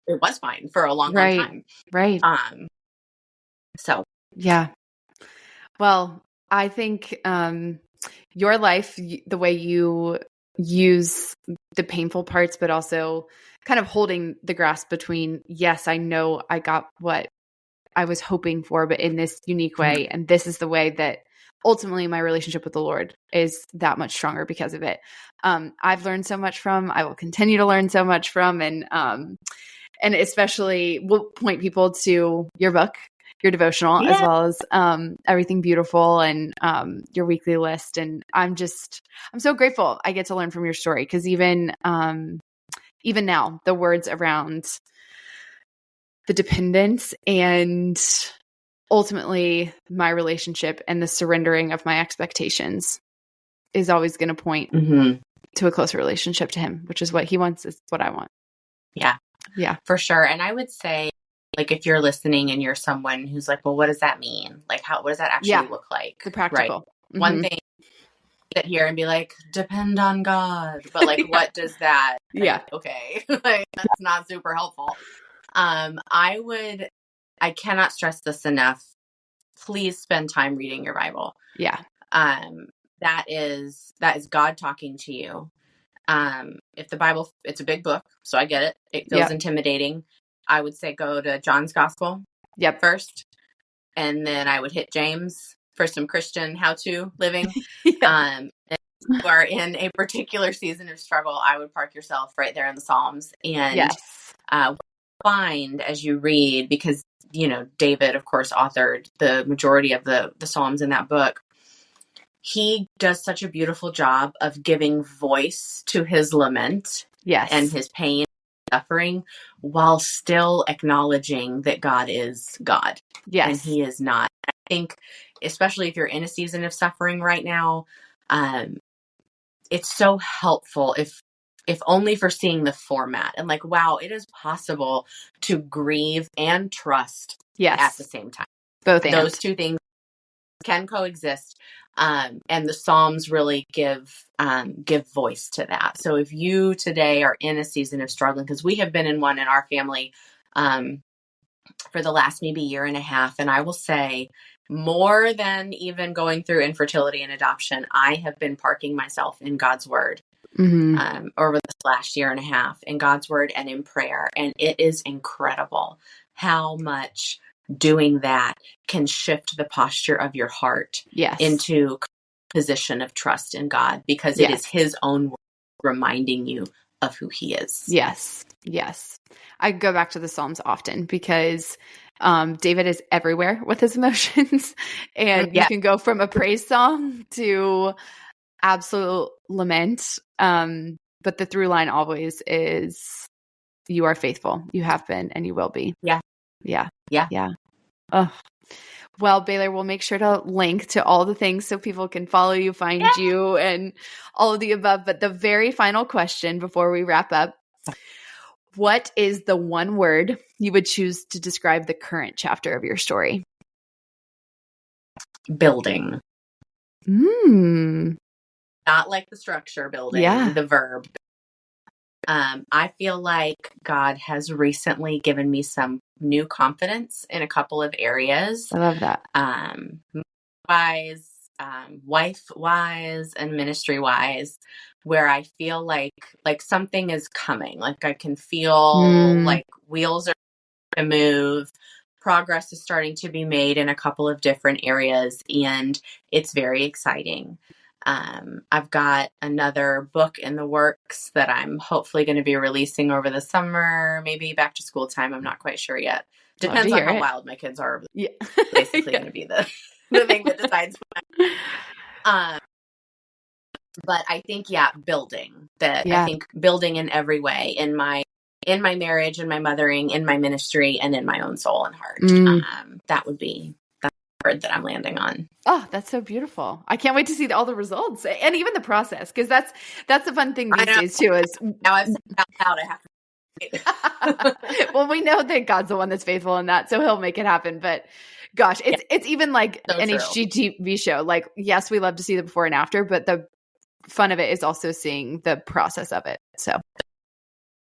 it was fine for a long time. Right. So. Yeah. Well, I think your life, the way you use the painful parts, but also kind of holding the grasp between, yes, I know I got what I was hoping for, but in this unique way. And this is the way that ultimately my relationship with the Lord is that much stronger because of it. I've learned so much from, I will continue to learn so much from, and especially we'll point people to your book, your devotional, as well as Everything Beautiful and your weekly list. And I'm so grateful I get to learn from your story, because even now, the words around the dependence and ultimately my relationship and the surrendering of my expectations is always going to point to a closer relationship to him, which is what he wants, is what I want. Yeah, for sure. And I would say, like, if you're listening and you're someone who's like, well, what does that mean? Like, what does that actually look like? The practical. Right? One thing, sit here and be like, depend on God. But like, what does that? Okay. Like, that's not super helpful. I cannot stress this enough. Please spend time reading your Bible. That is God talking to you. If the Bible, it's a big book, so I get it. It feels intimidating. I would say go to John's Gospel first, and then I would hit James for some Christian how-to living. If you are in a particular season of struggle, I would park yourself right there in the Psalms and find as you read, because David, of course, authored the majority of the Psalms in that book. He does such a beautiful job of giving voice to his lament and his pain and suffering, while still acknowledging that God is God. And he is not. I think, especially if you're in a season of suffering right now, it's so helpful if only for seeing the format and like, wow, it is possible to grieve and trust at the same time. Those two things can coexist. And the Psalms really give voice to that. So if you today are in a season of struggling, because we have been in one in our family for the last maybe year and a half, and I will say more than even going through infertility and adoption, I have been parking myself in God's word over this last year and a half, in God's word and in prayer. And it is incredible how much doing that can shift the posture of your heart into a position of trust in God, because it is his own word reminding you of who he is. Yes. I go back to the Psalms often because David is everywhere with his emotions, and you can go from a praise song to absolute lament. But the through line always is, you are faithful. You have been, and you will be. Yeah. Oh. Well, Baylor, we'll make sure to link to all the things so people can follow you, find you, and all of the above. But the very final question before we wrap up, what is the one word you would choose to describe the current chapter of your story? Building. Not like the structure building, the verb. I feel like God has recently given me some new confidence in a couple of areas. I love that. Wise, wife wise, and ministry wise, where I feel like something is coming. Like I can feel like wheels are to move. Progress is starting to be made in a couple of different areas, and it's very exciting. I've got another book in the works that I'm hopefully going to be releasing over the summer, maybe back to school time. I'm not quite sure yet. Depends on how wild my kids are. Basically going to be the thing that decides. But I think, building that. I think building in every way, in my marriage, in my mothering, in my ministry, and in my own soul and heart. That would be that I'm landing on. Oh, that's so beautiful. I can't wait to see all the results and even the process, because that's the fun thing these days too is now I've said it out loud, I have to. Well, we know that God's the one that's faithful in that, so he'll make it happen. But gosh, it's even like So an true. HGTV show. Like, yes, we love to see the before and after, but the fun of it is also seeing the process of it. So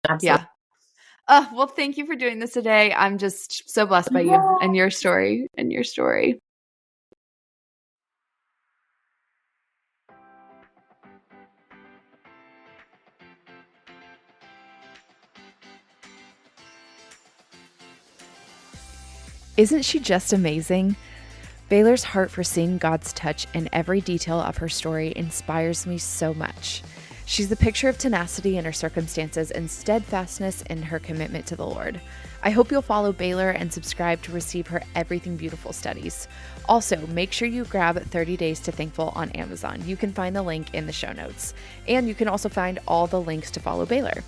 Absolutely. yeah. Well, thank you for doing this today. I'm just so blessed by you and your story Isn't she just amazing? Baylor's heart for seeing God's touch in every detail of her story inspires me so much. She's the picture of tenacity in her circumstances and steadfastness in her commitment to the Lord. I hope you'll follow Baylor and subscribe to receive her Everything Beautiful studies. Also, make sure you grab 30 Days to Thankful on Amazon. You can find the link in the show notes. And you can also find all the links to follow Baylor.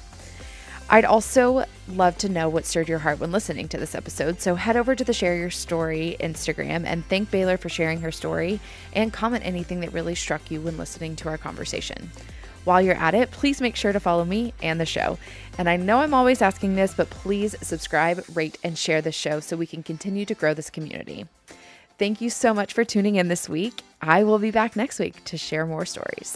I'd also love to know what stirred your heart when listening to this episode, so head over to the Share Your Story Instagram and thank Baylor for sharing her story and comment anything that really struck you when listening to our conversation. While you're at it, please make sure to follow me and the show. And I know I'm always asking this, but please subscribe, rate, and share the show so we can continue to grow this community. Thank you so much for tuning in this week. I will be back next week to share more stories.